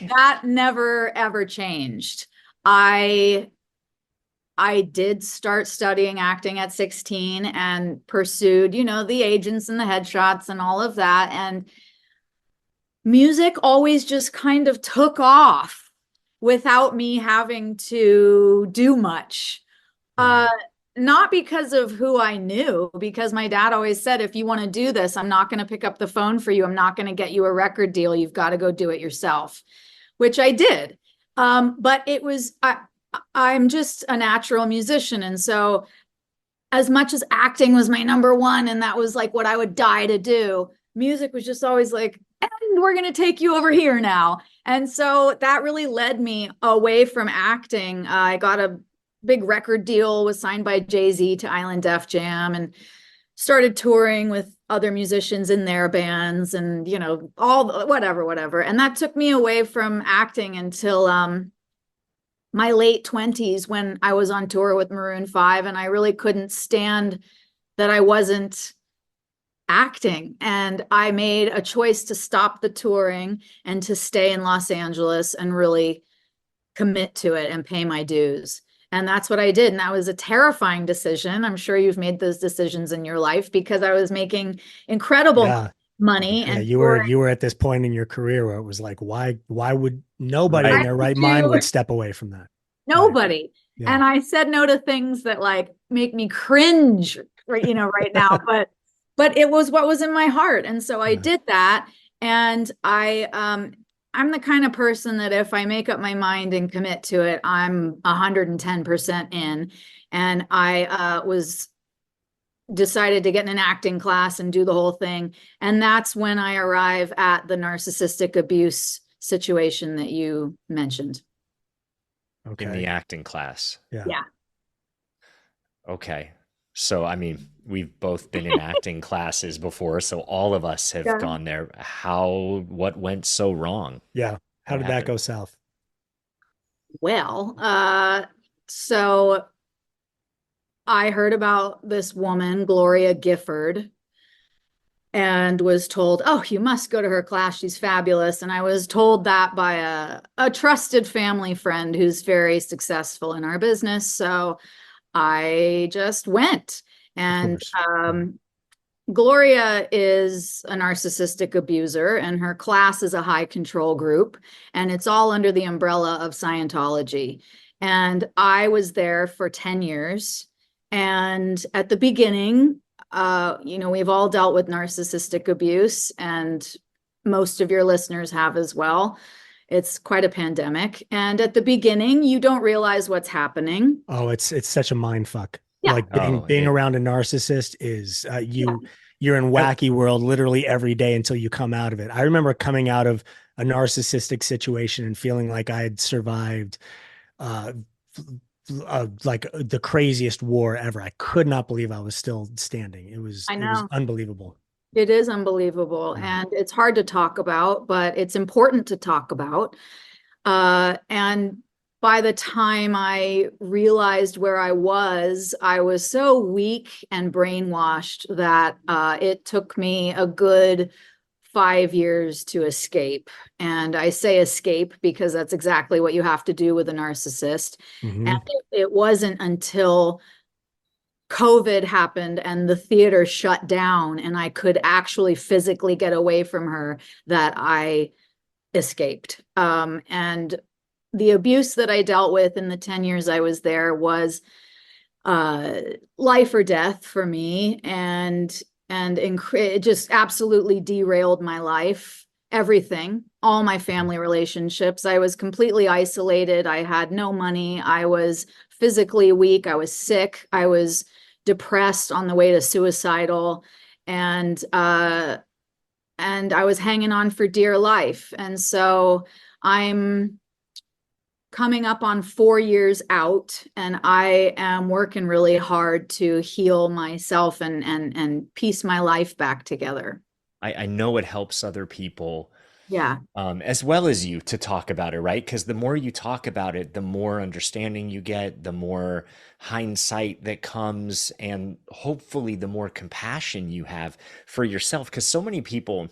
Speaker 12: that never, ever changed. I did start studying acting at 16 and pursued, the agents and the headshots and all of that. And music always just kind of took off without me having to do much. Not because of who I knew, because my dad always said, if you want to do this, I'm not going to pick up the phone for you. I'm not going to get you a record deal. You've got to go do it yourself, which I did. But it was, I'm just a natural musician. And so as much as acting was my number one, and that was like what I would die to do, music was just always like, and we're going to take you over here now. And so that really led me away from acting. I got a big record deal, was signed by Jay-Z to Island Def Jam, and started touring with other musicians in their bands, and, you know, all whatever. And that took me away from acting until my late 20s, when I was on tour with Maroon 5, and I really couldn't stand that I wasn't acting. And I made a choice to stop the touring and to stay in Los Angeles and really commit to it and pay my dues. And that's what I did. And that was a terrifying decision. I'm sure you've made those decisions in your life, because I was making incredible money.
Speaker 4: Yeah,
Speaker 12: and
Speaker 4: you were at this point in your career where it was like, why would nobody in their right mind would step away from that?
Speaker 12: Nobody.
Speaker 4: Right. Yeah.
Speaker 12: And I said no to things that like make me cringe right now, but it was what was in my heart. And so I did that. And I'm the kind of person that if I make up my mind and commit to it, I'm 110% in. And I was decided to get in an acting class and do the whole thing. And that's when I arrive at the narcissistic abuse situation that you mentioned.
Speaker 6: Okay. In the acting class.
Speaker 12: Yeah.
Speaker 6: Okay. So, I mean, we've both been in acting classes before, so all of us have gone there. What went so wrong?
Speaker 4: Yeah. How did that go south?
Speaker 12: Well, so I heard about this woman, Gloria Gifford, and was told, oh, you must go to her class. She's fabulous. And I was told that by a trusted family friend who's very successful in our business. So I just went. And Gloria is a narcissistic abuser, and her class is a high control group, and it's all under the umbrella of Scientology. And I was there for 10 years. And at the beginning, we've all dealt with narcissistic abuse, and most of your listeners have as well. It's quite a pandemic. And at the beginning, you don't realize what's happening.
Speaker 4: Oh, it's such a mind fuck.
Speaker 12: Yeah.
Speaker 4: Like being around a narcissist is you're in wacky world literally every day until you come out of it. I remember coming out of a narcissistic situation and feeling like I had survived like the craziest war ever. I could not believe I was still standing. It was unbelievable.
Speaker 12: It is unbelievable. And it's hard to talk about, but it's important to talk about. And by the time I realized where I was so weak and brainwashed that it took me a good 5 years to escape. And I say escape because that's exactly what you have to do with a narcissist. Mm-hmm. And it wasn't until COVID happened and the theater shut down and I could actually physically get away from her that I escaped. And the abuse that I dealt with in the 10 years I was there was life or death for me. And it just absolutely derailed my life, everything, all my family relationships. I was completely isolated. I had no money. I was physically weak. I was sick. I was depressed on the way to suicidal. And I was hanging on for dear life. And so I'm coming up on 4 years out, and I am working really hard to heal myself and piece my life back together.
Speaker 6: I know it helps other people,
Speaker 12: as
Speaker 6: well as you, to talk about it, right? Because the more you talk about it, the more understanding you get, the more hindsight that comes, and hopefully the more compassion you have for yourself. Because so many people,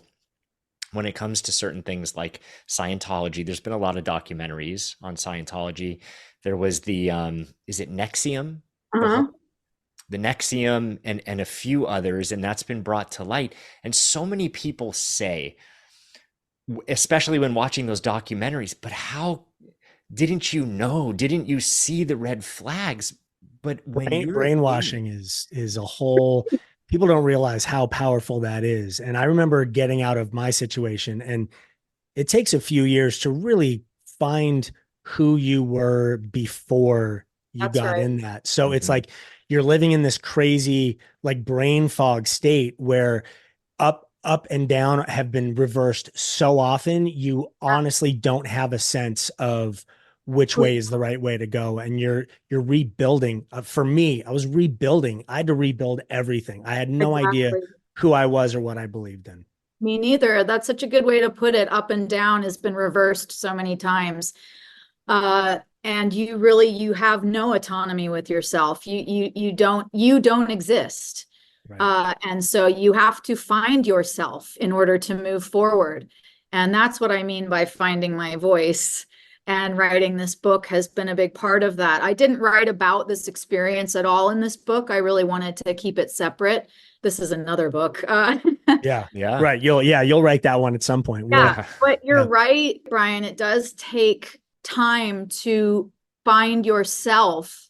Speaker 6: when it comes to certain things like Scientology, there's been a lot of documentaries on Scientology. There was the, is it NXIVM? The NXIVM and a few others, and that's been brought to light. And so many people say, especially when watching those documentaries, but how didn't you know? Didn't you see the red flags? But when
Speaker 4: brainwashing is a whole... People don't realize how powerful that is. And I remember getting out of my situation, and it takes a few years to really find who you were before you
Speaker 12: That's
Speaker 4: got
Speaker 12: right.
Speaker 4: in that. So it's like you're living in this crazy like brain fog state where up and down have been reversed so often, you honestly don't have a sense of which way is the right way to go. And you're rebuilding. For me, I was rebuilding. I had to rebuild everything. I had no idea who I was or what I believed in.
Speaker 12: Me neither. That's such a good way to put it. Up and down has been reversed so many times. And you have no autonomy with yourself. You don't exist. Right. And so you have to find yourself in order to move forward. And that's what I mean by finding my voice. And writing this book has been a big part of that. I didn't write about this experience at all in this book. I really wanted to keep it separate. This is another book.
Speaker 4: Yeah. Right. You'll write that one at some point.
Speaker 12: Yeah. But you're right, Brian. It does take time to find yourself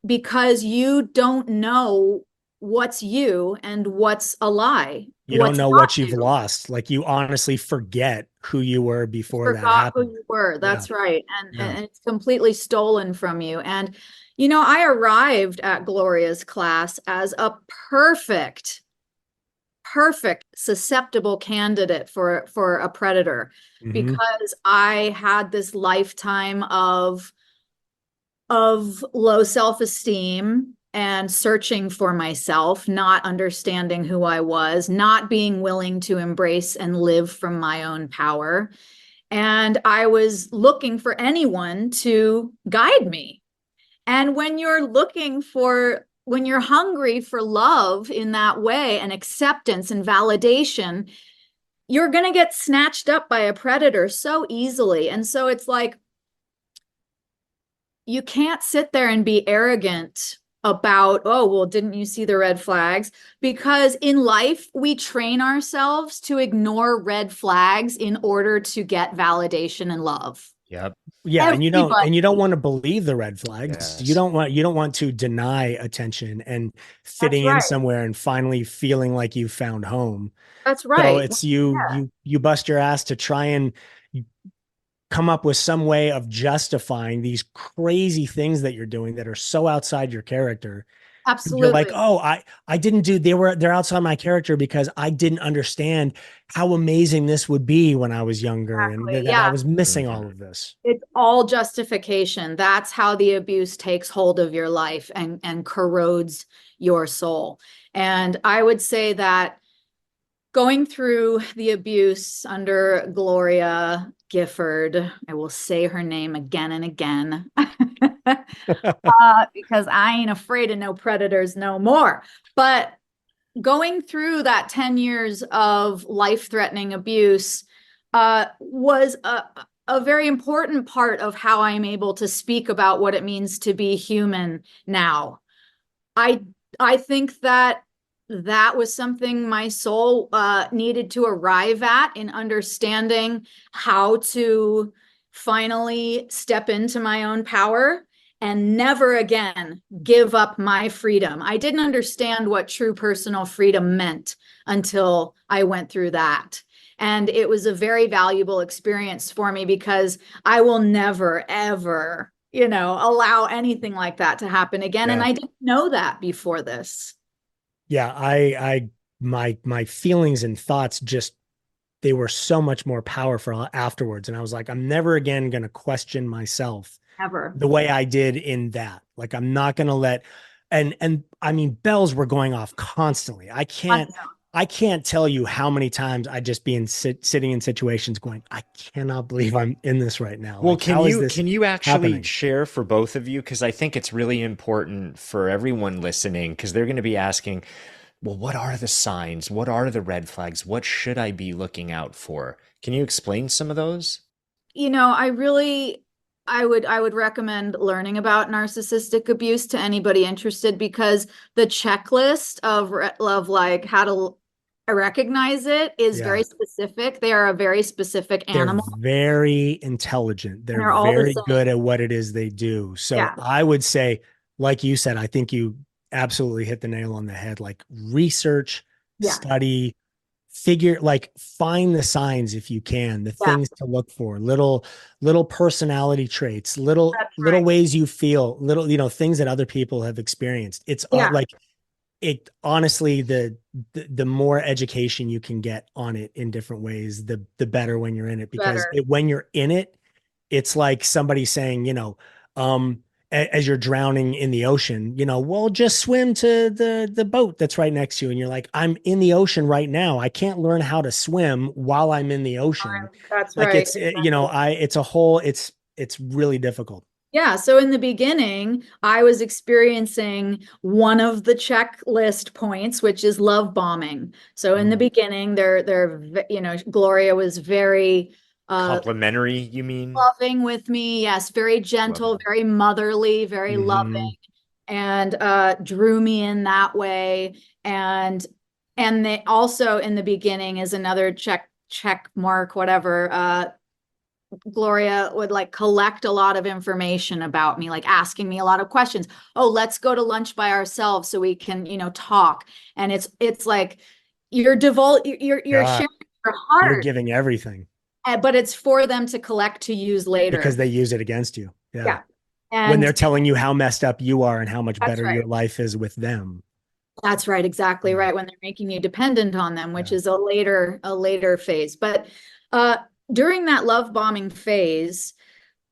Speaker 12: because you don't know what's you and what's a lie.
Speaker 4: You don't know what you've lost. Like you honestly forget who you were before that happened.
Speaker 12: Who you were. That's right. And it's completely stolen from you. And, I arrived at Gloria's class as a perfect susceptible candidate for a predator because I had this lifetime of low self-esteem and searching for myself, not understanding who I was, not being willing to embrace and live from my own power. And I was looking for anyone to guide me. And when you're hungry for love in that way and acceptance and validation, you're going to get snatched up by a predator so easily. And so it's like, you can't sit there and be arrogant about, oh, well, didn't you see the red flags? Because in life, we train ourselves to ignore red flags in order to get validation and love.
Speaker 6: Yep.
Speaker 4: Yeah. And you don't want to believe the red flags. Yes. You don't want to deny attention and fitting in somewhere and finally feeling like you found home.
Speaker 12: That's right.
Speaker 4: So it's you bust your ass to try and come up with some way of justifying these crazy things that you're doing that are so outside your character.
Speaker 12: Absolutely.
Speaker 4: You're like, oh, I didn't do, they're outside my character because I didn't understand how amazing this would be when I was younger. Exactly. And that I was missing all of this.
Speaker 12: It's all justification. That's how the abuse takes hold of your life and corrodes your soul. And I would say that going through the abuse under Gloria Gifford, I will say her name again and again, because I ain't afraid of no predators no more. But going through that 10 years of life-threatening abuse was a very important part of how I'm able to speak about what it means to be human now. I think that was something my soul needed to arrive at in understanding how to finally step into my own power and never again give up my freedom. I didn't understand what true personal freedom meant until I went through that. And it was a very valuable experience for me because I will never, ever, allow anything like that to happen again. Yeah. And I didn't know that before this.
Speaker 4: Yeah, my feelings and thoughts they were so much more powerful afterwards. And I was like, I'm never again going to question myself
Speaker 12: ever
Speaker 4: the way I did in that. Like, I'm not going to let, and I mean, bells were going off constantly. I can't tell you how many times I just be sitting in situations going, I cannot believe I'm in this right now.
Speaker 6: Well,
Speaker 4: like,
Speaker 6: can you actually share for both of you? Because I think it's really important for everyone listening, because they're going to be asking, well, what are the signs? What are the red flags? What should I be looking out for? Can you explain some of those?
Speaker 12: I would recommend learning about narcissistic abuse to anybody interested, because the checklist of like how to recognize it is very specific. They are a very specific animal.
Speaker 4: They're very intelligent. They're very good at what it is they do. So I would say, like you said, I think you absolutely hit the nail on the head. Like, research, study, find the signs if you can, the
Speaker 12: Yeah.
Speaker 4: things to look for, little personality traits, little
Speaker 12: right.
Speaker 4: ways you feel, little, things that other people have experienced. It's
Speaker 12: Yeah.
Speaker 4: like it honestly, the more education you can get on it in different ways, the better when you're in it, because when you're in it, it's like somebody saying, as you're drowning in the ocean, well, just swim to the boat that's right next to you. And you're like, I'm in the ocean right now. I can't learn how to swim while I'm in the ocean.
Speaker 12: That's
Speaker 4: like
Speaker 12: right.
Speaker 4: it's really difficult.
Speaker 12: Yeah. So in the beginning, I was experiencing one of the checklist points, which is love bombing. So in the beginning, Gloria was very
Speaker 6: complimentary, you mean?
Speaker 12: Loving with me. Yes. Very gentle, very motherly, very loving, and drew me in that way. And they also in the beginning is another check mark, whatever. Gloria would like collect a lot of information about me, like asking me a lot of questions. Oh, let's go to lunch by ourselves so we can, talk. And it's like you're sharing your heart.
Speaker 4: You're giving everything.
Speaker 12: But it's for them to collect to use later.
Speaker 4: Because they use it against you. Yeah.
Speaker 12: And
Speaker 4: when they're telling you how messed up you are and how much better
Speaker 12: right.
Speaker 4: your life is with them.
Speaker 12: That's right. Exactly right. When they're making you dependent on them, which is a later phase. But during that love bombing phase,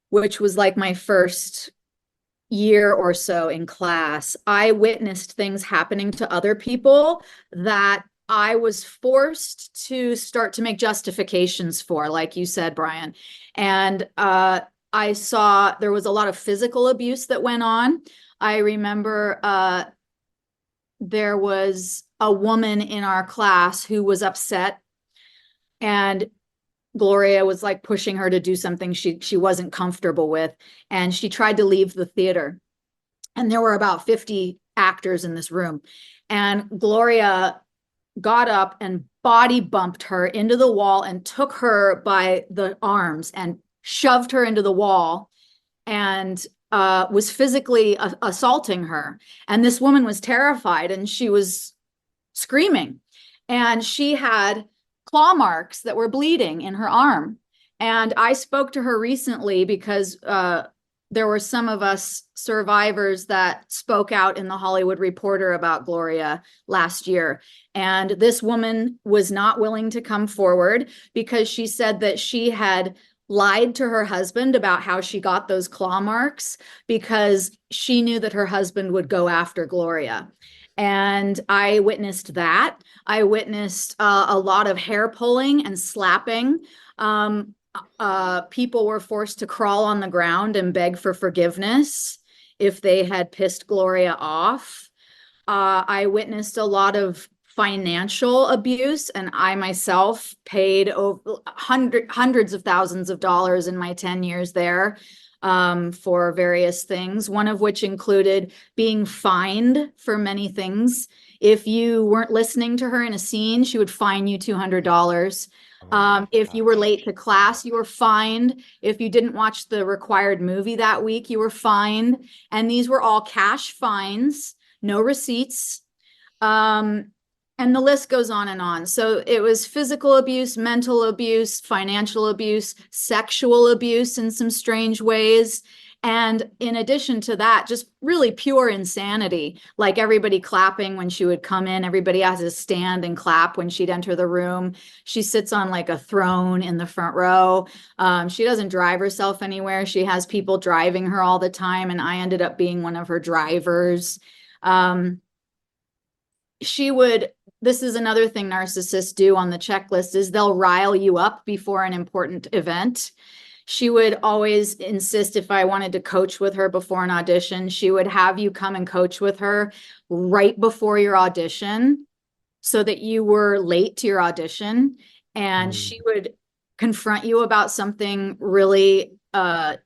Speaker 12: which was like my first year or so in class, I witnessed things happening to other people that I was forced to start to make justifications for, like you said, Brian. And I saw there was a lot of physical abuse that went on. I remember there was a woman in our class who was upset, and Gloria was like pushing her to do something she wasn't comfortable with. And she tried to leave the theater. And there were about 50 actors in this room. And Gloria got up and body bumped her into the wall and took her by the arms and shoved her into the wall and was physically assaulting her. And this woman was terrified and she was screaming. And she had claw marks that were bleeding in her arm. And I spoke to her recently because there were some of us survivors that spoke out in the Hollywood Reporter about Gloria last year. And this woman was not willing to come forward because she said that she had lied to her husband about how she got those claw marks because she knew that her husband would go after Gloria. And I witnessed that. I witnessed a lot of hair pulling and slapping. People were forced to crawl on the ground and beg for forgiveness if they had pissed Gloria off. I witnessed a lot of financial abuse, and I myself paid over hundreds of thousands of dollars in my 10 years there for various things, one of which included being fined for many things. If you weren't listening to her in a scene, she would fine you $200. If you were late to class, you were fined. If you didn't watch the required movie that week, you were fined. And these were all cash fines, no receipts. And the list goes on and on. So it was physical abuse, mental abuse, financial abuse, sexual abuse in some strange ways. And in addition to that, just really pure insanity, like everybody clapping when she would come in. Everybody has to stand and clap when she'd enter the room. She sits on like a throne in the front row. She doesn't drive herself anywhere. She has people driving her all the time. And I ended up being one of her drivers. This is another thing narcissists do on the checklist is they'll rile you up before an important event. She would always insist if I wanted to coach with her before an audition, she would have you come and coach with her right before your audition so that you were late to your audition. And she would confront you about something really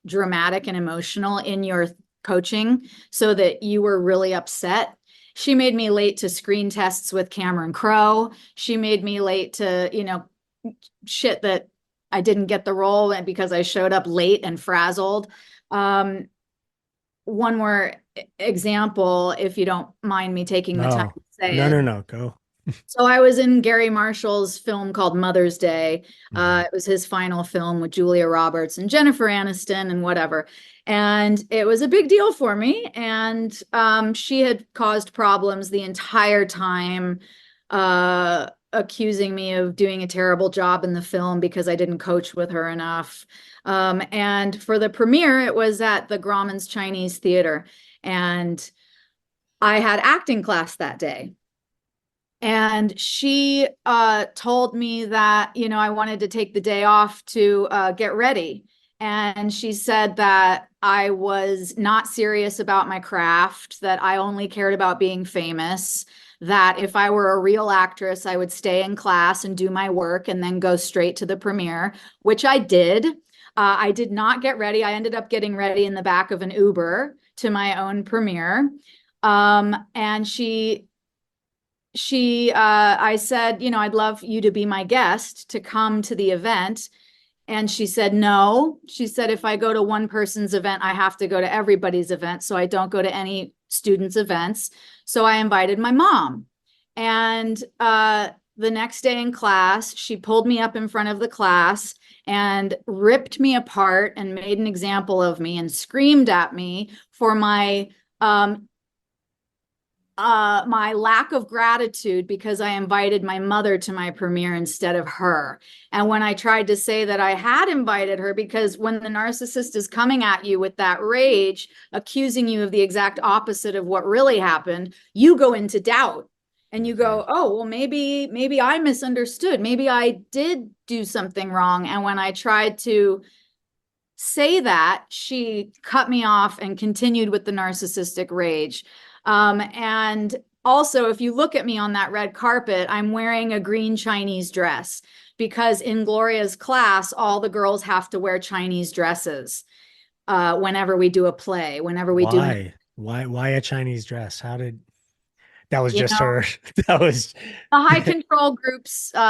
Speaker 12: dramatic and emotional in your coaching so that you were really upset. She made me late to screen tests with Cameron Crowe. She made me late to, shit that I didn't get the role because I showed up late and frazzled. One more example, if you don't mind me taking the time to say it.
Speaker 4: No, go.
Speaker 12: So I was in Gary Marshall's film called Mother's Day. It was his final film with Julia Roberts and Jennifer Aniston and whatever. And it was a big deal for me. And she had caused problems the entire time, accusing me of doing a terrible job in the film because I didn't coach with her enough. And for the premiere, it was at the Grauman's Chinese Theater. And I had acting class that day. And she told me that, I wanted to take the day off to get ready. And she said that I was not serious about my craft, that I only cared about being famous, that if I were a real actress, I would stay in class and do my work and then go straight to the premiere, which I did. I did not get ready. I ended up getting ready in the back of an Uber to my own premiere. And I said, I'd love you to be my guest to come to the event. And she said, no. She said, if I go to one person's event, I have to go to everybody's event. So I don't go to any students' events. So I invited my mom. And the next day in class, she pulled me up in front of the class and ripped me apart and made an example of me and screamed at me for my lack of gratitude because I invited my mother to my premiere instead of her. And when I tried to say that I had invited her, because when the narcissist is coming at you with that rage, accusing you of the exact opposite of what really happened, you go into doubt and you go, oh, well, maybe I misunderstood. Maybe I did do something wrong. And when I tried to say that, she cut me off and continued with the narcissistic rage. And also, if you look at me on that red carpet, I'm wearing a green Chinese dress because in Gloria's class, all the girls have to wear Chinese dresses whenever we do a play, whenever we do.
Speaker 4: Why a Chinese dress? That was just her. That was
Speaker 12: the high control groups. They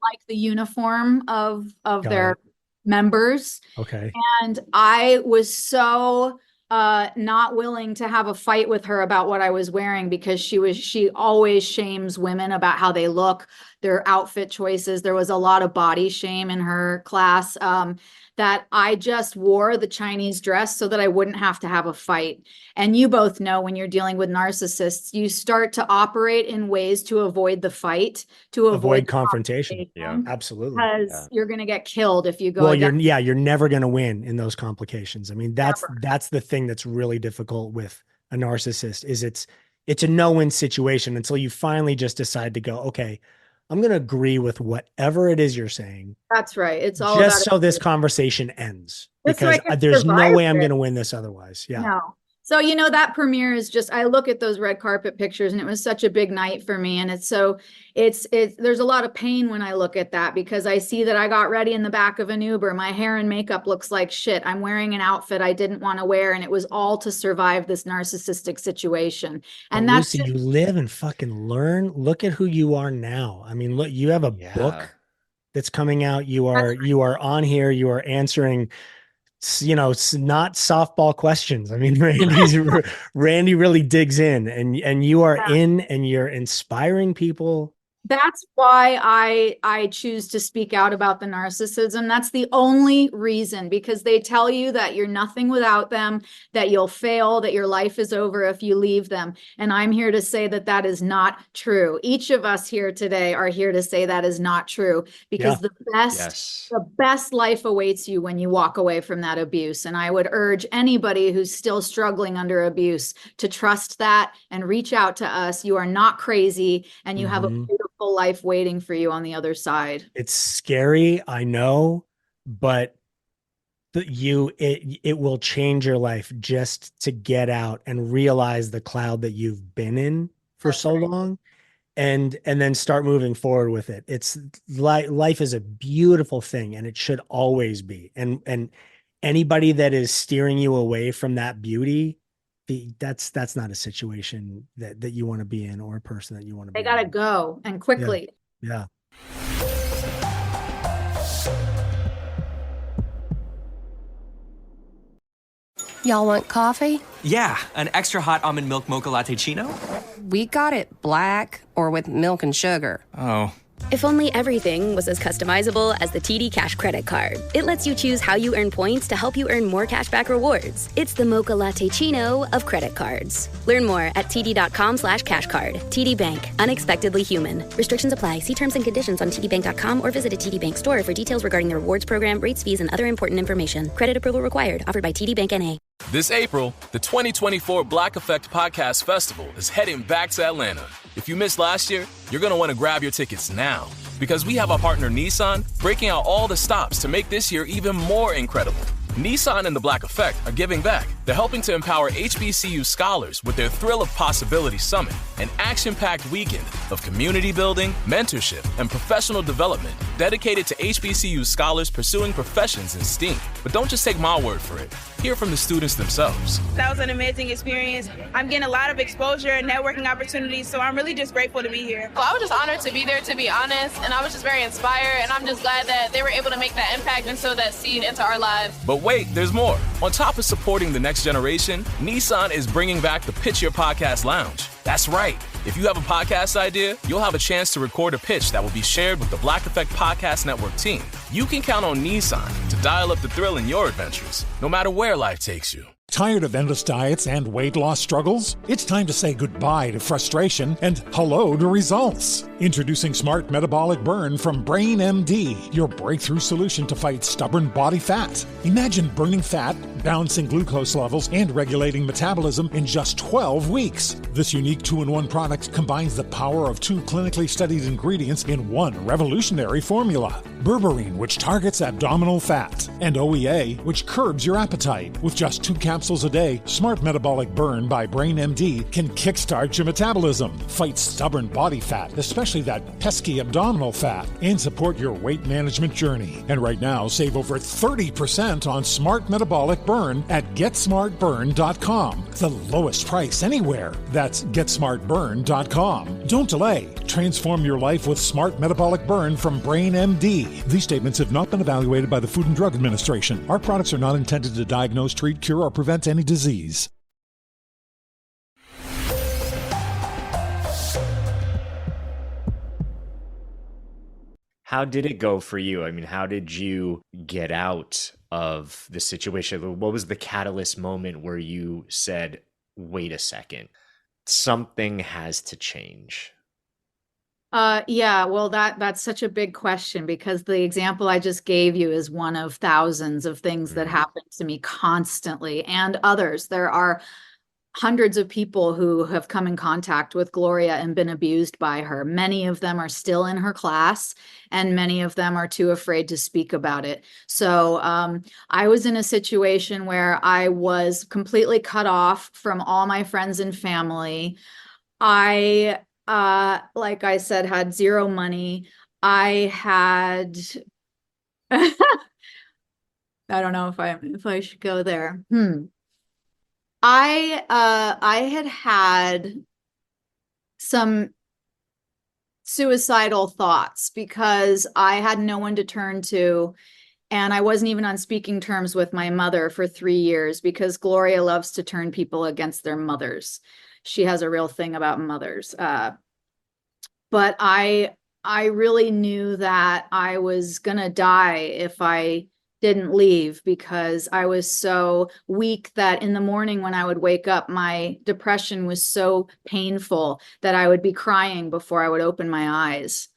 Speaker 12: like the uniform of their members.
Speaker 4: Okay.
Speaker 12: And I was so not willing to have a fight with her about what I was wearing because she always shames women about how they look, their outfit choices. There was a lot of body shame in her class, that I just wore the Chinese dress so that I wouldn't have to have a fight. And you both know when you're dealing with narcissists, you start to operate in ways to avoid the fight, to avoid
Speaker 4: confrontation. Yeah, absolutely.
Speaker 12: Because you're going to get killed if you go.
Speaker 4: Well, you're never going to win in those complications. I mean, that's the thing that's really difficult with a narcissist is it's a no-win situation until you finally just decide to go, okay, I'm going to agree with whatever it is you're saying.
Speaker 12: That's right. It's all
Speaker 4: just so this conversation ends because there's no way I'm going to win this otherwise. Yeah.
Speaker 12: No. So, that premiere is just, I look at those red carpet pictures and it was such a big night for me. And there's a lot of pain when I look at that because I see that I got ready in the back of an Uber. My hair and makeup looks like shit. I'm wearing an outfit I didn't want to wear. And it was all to survive this narcissistic situation. And that's
Speaker 4: Lucy, you live and fucking learn. Look at who you are now. I mean, look, you have a book that's coming out. You are on here. You are answering not softball questions. I mean, Randy really digs in and you are in and you're inspiring people.
Speaker 12: That's why I choose to speak out about the narcissism. That's the only reason, because they tell you that you're nothing without them, that you'll fail, that your life is over if you leave them. And I'm here to say that that is not true. Each of us here today are here to say that is not true because the best life awaits you when you walk away from that abuse. And I would urge anybody who's still struggling under abuse to trust that and reach out to us. You are not crazy and you have a beautiful life waiting for you on the other side.
Speaker 4: It's scary, I know, but it will change your life just to get out and realize the cloud that you've been in for so long and then start moving forward with it. It's life is a beautiful thing and it should always be. And anybody that is steering you away from that beauty, that's not a situation that you want to be in or a person that you want to be in.
Speaker 12: They got to go and quickly.
Speaker 4: Yeah.
Speaker 5: Y'all want coffee?
Speaker 7: Yeah, an extra hot almond milk mocha latteccino?
Speaker 5: We got it black or with milk and sugar.
Speaker 7: Oh.
Speaker 8: If only everything was as customizable as the TD Cash credit card. It lets you choose how you earn points to help you earn more cashback rewards. It's the Mocha Latteccino of credit cards. Learn more at td.com/cashcard. TD Bank, unexpectedly human. Restrictions apply. See terms and conditions on tdbank.com or visit a TD Bank store for details regarding the rewards program, rates, fees, and other important information. Credit approval required. Offered by TD Bank N.A.
Speaker 3: This April, the 2024 Black Effect Podcast Festival is heading back to Atlanta. If you missed last year, you're going to want to grab your tickets now because we have our partner Nissan breaking out all the stops to make this year even more incredible. Nissan and the Black Effect are giving back. They're helping to empower HBCU scholars with their Thrill of Possibility Summit, an action-packed weekend of community building, mentorship, and professional development dedicated to HBCU scholars pursuing professions in STEAM. But don't just take my word for it. Hear from the students themselves.
Speaker 9: That was an amazing experience. I'm getting a lot of exposure and networking opportunities, so I'm really just grateful to be here.
Speaker 10: Well, I was just honored to be there, to be honest, and I was just very inspired, and I'm just glad that they were able to make that impact and sow that seed into our lives.
Speaker 3: But wait, there's more. On top of supporting the next generation, Nissan is bringing back the Pitch Your Podcast Lounge. That's right. If you have a podcast idea, you'll have a chance to record a pitch that will be shared with the Black Effect Podcast Network team. You can count on Nissan to dial up the thrill in your adventures, no matter where life takes you.
Speaker 17: Tired of endless diets and weight loss struggles? It's time to say goodbye to frustration and hello to results. Introducing Smart Metabolic Burn from Brain MD, your breakthrough solution to fight stubborn body fat. Imagine burning fat, balancing glucose levels, and regulating metabolism in just 12 weeks. This unique 2-in-1 product combines the power of 2 clinically studied ingredients in one revolutionary formula. Berberine, which targets abdominal fat, and OEA, which curbs your appetite. With just 2 capsules a day, Smart Metabolic Burn by Brain MD can kickstart your metabolism, fight stubborn body fat, especially that pesky abdominal fat, and support your weight management journey. And right now, save over 30% on Smart Metabolic Burn at GetSmartBurn.com. The lowest price anywhere. That's GetSmartBurn.com. Don't delay. Transform your life with Smart Metabolic Burn from Brain MD. These statements have not been evaluated by the Food and Drug Administration. Our products are not intended to diagnose, treat, cure, or prevent any disease.
Speaker 6: How did it go for you? I mean, how did you get out of the situation? What was the catalyst moment where you said, wait a second, something has to change?
Speaker 12: Yeah, well, that's such a big question because the example I just gave you is one of thousands of things that happen to me constantly and others. There are hundreds of people who have come in contact with Gloria and been abused by her. Many of them are still in her class and many of them are too afraid to speak about it. So I was in a situation where I was completely cut off from all my friends and family. I like I said, had zero money. I had, I don't know if I should go there. I had some suicidal thoughts because I had no one to turn to. And I wasn't even on speaking terms with my mother for 3 years because Gloria loves to turn people against their mothers. She has a real thing about mothers. But I really knew that I was gonna die if I didn't leave because I was so weak that in the morning when I would wake up, my depression was so painful that I would be crying before I would open my eyes.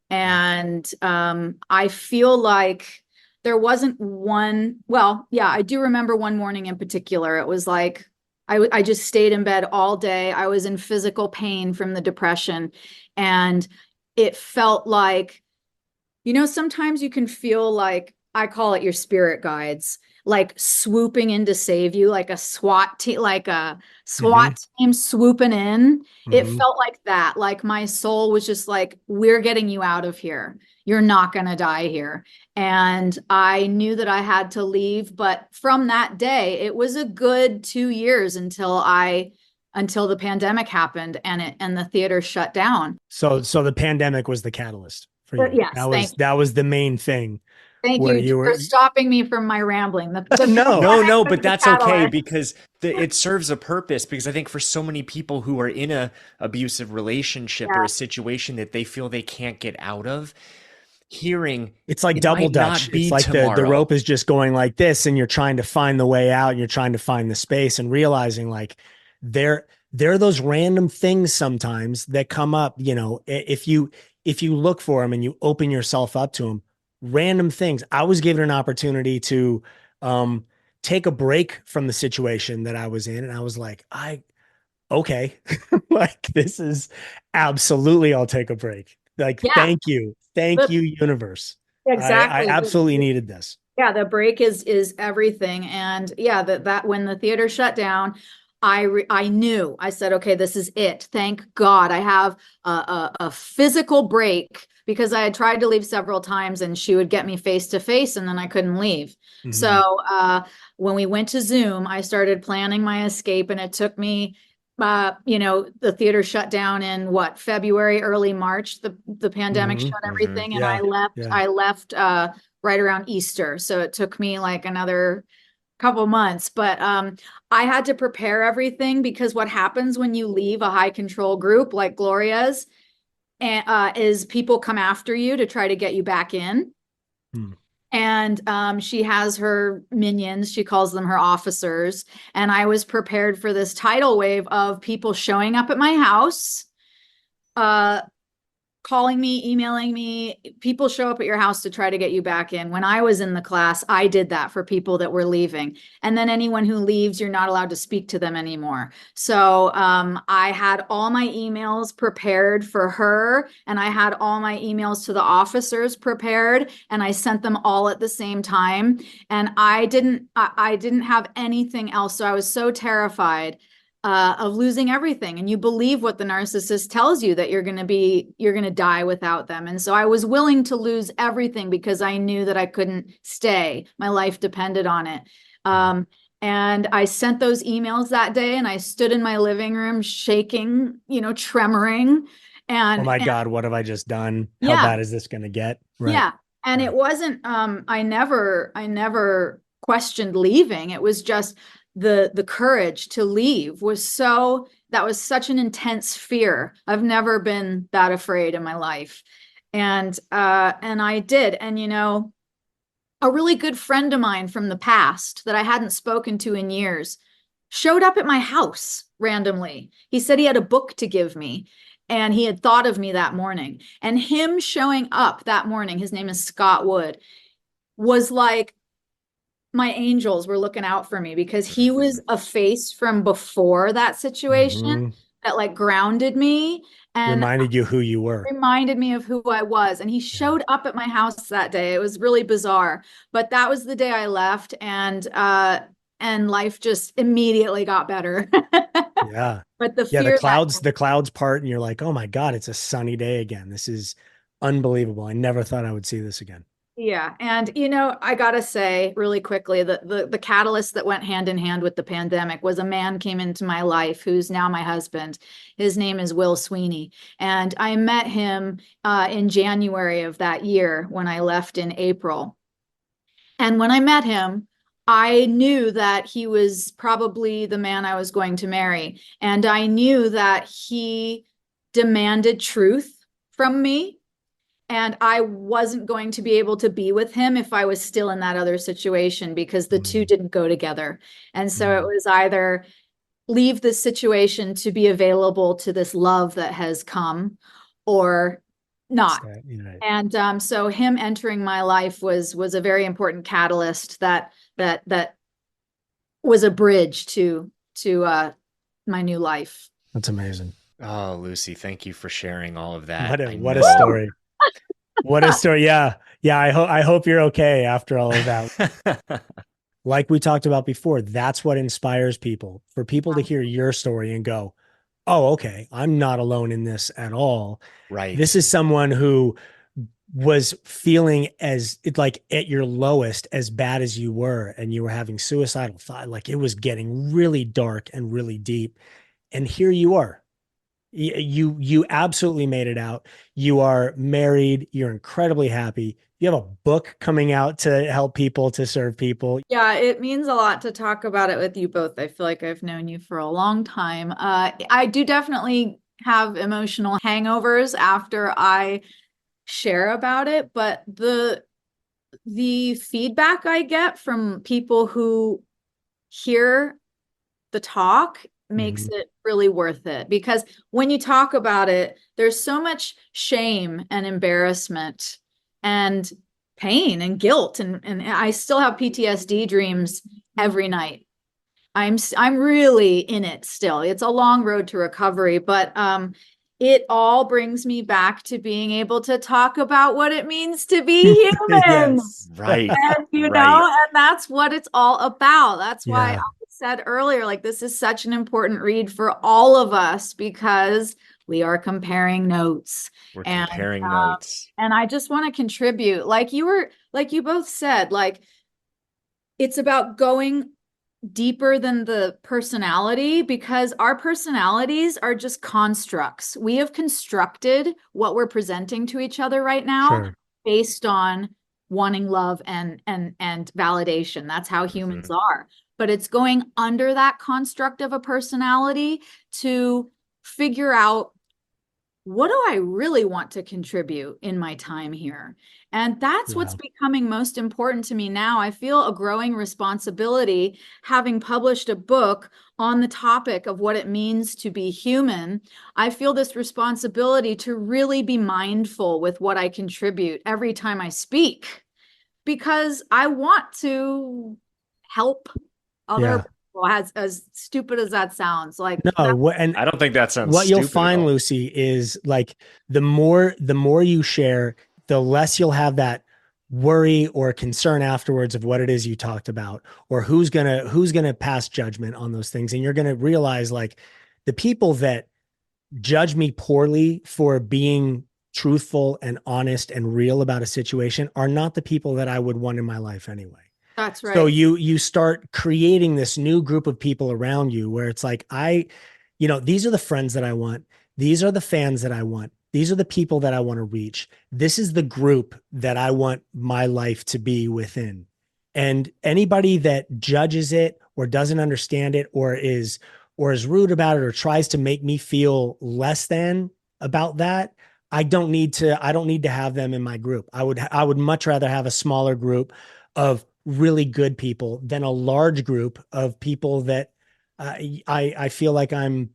Speaker 12: And I feel like there wasn't one, well, yeah, I do remember one morning in particular. It was like, I just stayed in bed all day. I was in physical pain from the depression. And it felt like, you know, sometimes you can feel like, I call it your spirit guides, like swooping in to save you, like a SWAT team, team swooping in. It felt like that. Like my soul was just like, we're getting you out of here. You're not going to die here. And I knew that I had to leave. But from that day, it was a good 2 years until the pandemic happened and the theater shut down.
Speaker 4: So the pandemic was the catalyst for you.
Speaker 12: Yes,
Speaker 4: that was the main thing.
Speaker 12: Thank
Speaker 4: where
Speaker 12: you for stopping me from my rambling.
Speaker 6: No, but that's okay, because it serves a purpose, because I think for so many people who are in a abusive relationship or a situation that they feel they can't get out of, hearing
Speaker 4: it's like double dutch. It's like the rope is just going like this, and you're trying to find the way out, and you're trying to find the space, and realizing like there are those random things sometimes that come up, if you look for them and you open yourself up to them, random things. I was given an opportunity to take a break from the situation that I was in, and I was like, okay, like this is absolutely, I'll take a break. Like, thank you, universe.
Speaker 12: Exactly.
Speaker 4: I absolutely needed this.
Speaker 12: Yeah, the break is everything. And yeah, that when the theater shut down, I knew. I said, okay, this is it. Thank God I have a physical break, because I had tried to leave several times and she would get me face to face and then I couldn't leave. Mm-hmm. So when we went to Zoom, I started planning my escape, and it took me the theater shut down in February, early March, the pandemic shut everything. And I left right around Easter. So it took me like another couple months, but I had to prepare everything, because what happens when you leave a high control group like Gloria's is people come after you to try to get you back in. And she has her minions, she calls them her officers. And I was prepared for this tidal wave of people showing up at my house, calling me, emailing me. People show up at your house to try to get you back in. When I was in the class, I did that for people that were leaving. And then anyone who leaves, you're not allowed to speak to them anymore. So I had all my emails prepared for her, and I had all my emails to the officers prepared, and I sent them all at the same time. And I didn't have anything else. So I was so terrified of losing everything. And you believe what the narcissist tells you, that you're going to die without them. And so I was willing to lose everything, because I knew that I couldn't stay. My life depended on it. And I sent those emails that day, and I stood in my living room shaking, tremoring. And
Speaker 4: oh my God, what have I just done? How bad is this going to get?
Speaker 12: Right. Yeah. And it wasn't, I never questioned leaving. It was just the courage to leave that was such an intense fear. I've never been that afraid in my life. And I did. And, a really good friend of mine from the past that I hadn't spoken to in years showed up at my house randomly. He said he had a book to give me, and he had thought of me that morning. And him showing up that morning, his name is Scott Wood, was like, my angels were looking out for me, because he was a face from before that situation that like grounded me and
Speaker 4: reminded you who you were,
Speaker 12: reminded me of who I was. And he showed up at my house that day. It was really bizarre, but that was the day I left, and life just immediately got better.
Speaker 4: Yeah.
Speaker 12: But the
Speaker 4: clouds part, and you're like, oh my God, it's a sunny day again. This is unbelievable. I never thought I would see this again.
Speaker 12: Yeah. And, I got to say really quickly that the catalyst that went hand in hand with the pandemic was a man came into my life who's now my husband. His name is Will Sweeney. And I met him in January of that year when I left in April. And when I met him, I knew that he was probably the man I was going to marry. And I knew that he demanded truth from me. And I wasn't going to be able to be with him if I was still in that other situation, because the two didn't go together. And so it was either leave this situation to be available to this love that has come, or not. And so him entering my life was a very important catalyst that was a bridge to my new life.
Speaker 4: That's amazing.
Speaker 6: Oh, Lucy, thank you for sharing all of that.
Speaker 4: What a story. What a story. Yeah. I hope you're okay after all of that. Like we talked about before, that's what inspires people, for people to hear your story and go, oh, okay, I'm not alone in this at all.
Speaker 6: Right.
Speaker 4: This is someone who was feeling like at your lowest, as bad as you were, and you were having suicidal thought, like it was getting really dark and really deep. And here you are You absolutely made it out. You are married. You're incredibly happy. You have a book coming out to help people, to serve people.
Speaker 12: Yeah, it means a lot to talk about it with you both. I feel like I've known you for a long time. I do definitely have emotional hangovers after I share about it, but the feedback I get from people who hear the talk makes it really worth it, because when you talk about it, there's so much shame and embarrassment and pain and guilt, and I still have PTSD dreams every night. I'm really in it still. It's a long road to recovery, but it all brings me back to being able to talk about what it means to be human.
Speaker 6: Yes, right.
Speaker 12: And you know, and that's what it's all about. That's why I said earlier, like, this is such an important read for all of us, because we are comparing notes.
Speaker 6: We're comparing notes.
Speaker 12: And I just want to contribute, like you both said, like, it's about going deeper than the personality, because our personalities are just constructs. We have constructed what we're presenting to each other right now based on wanting love and validation. That's how humans are. But it's going under that construct of a personality to figure out, what do I really want to contribute in my time here? And that's what's becoming most important to me now. I feel a growing responsibility, having published a book on the topic of what it means to be human. I feel this responsibility to really be mindful with what I contribute every time I speak, because I want to help other people, as stupid as that sounds. Like,
Speaker 6: no, and I don't think that sounds
Speaker 4: what you'll find, Lucy, is like the more you share, the less you'll have that worry or concern afterwards of what it is you talked about, or who's gonna pass judgment on those things. And you're gonna realize, like, the people that judge me poorly for being truthful and honest and real about a situation are not the people that I would want in my life anyway.
Speaker 12: That's right.
Speaker 4: So you start creating this new group of people around you where it's like, these are the friends that I want. These are the fans that I want. These are the people that I want to reach. This is the group that I want my life to be within. And anybody that judges it or doesn't understand it or is rude about it or tries to make me feel less than about that, I don't need to have them in my group. I would much rather have a smaller group of really good people than a large group of people that I feel like I'm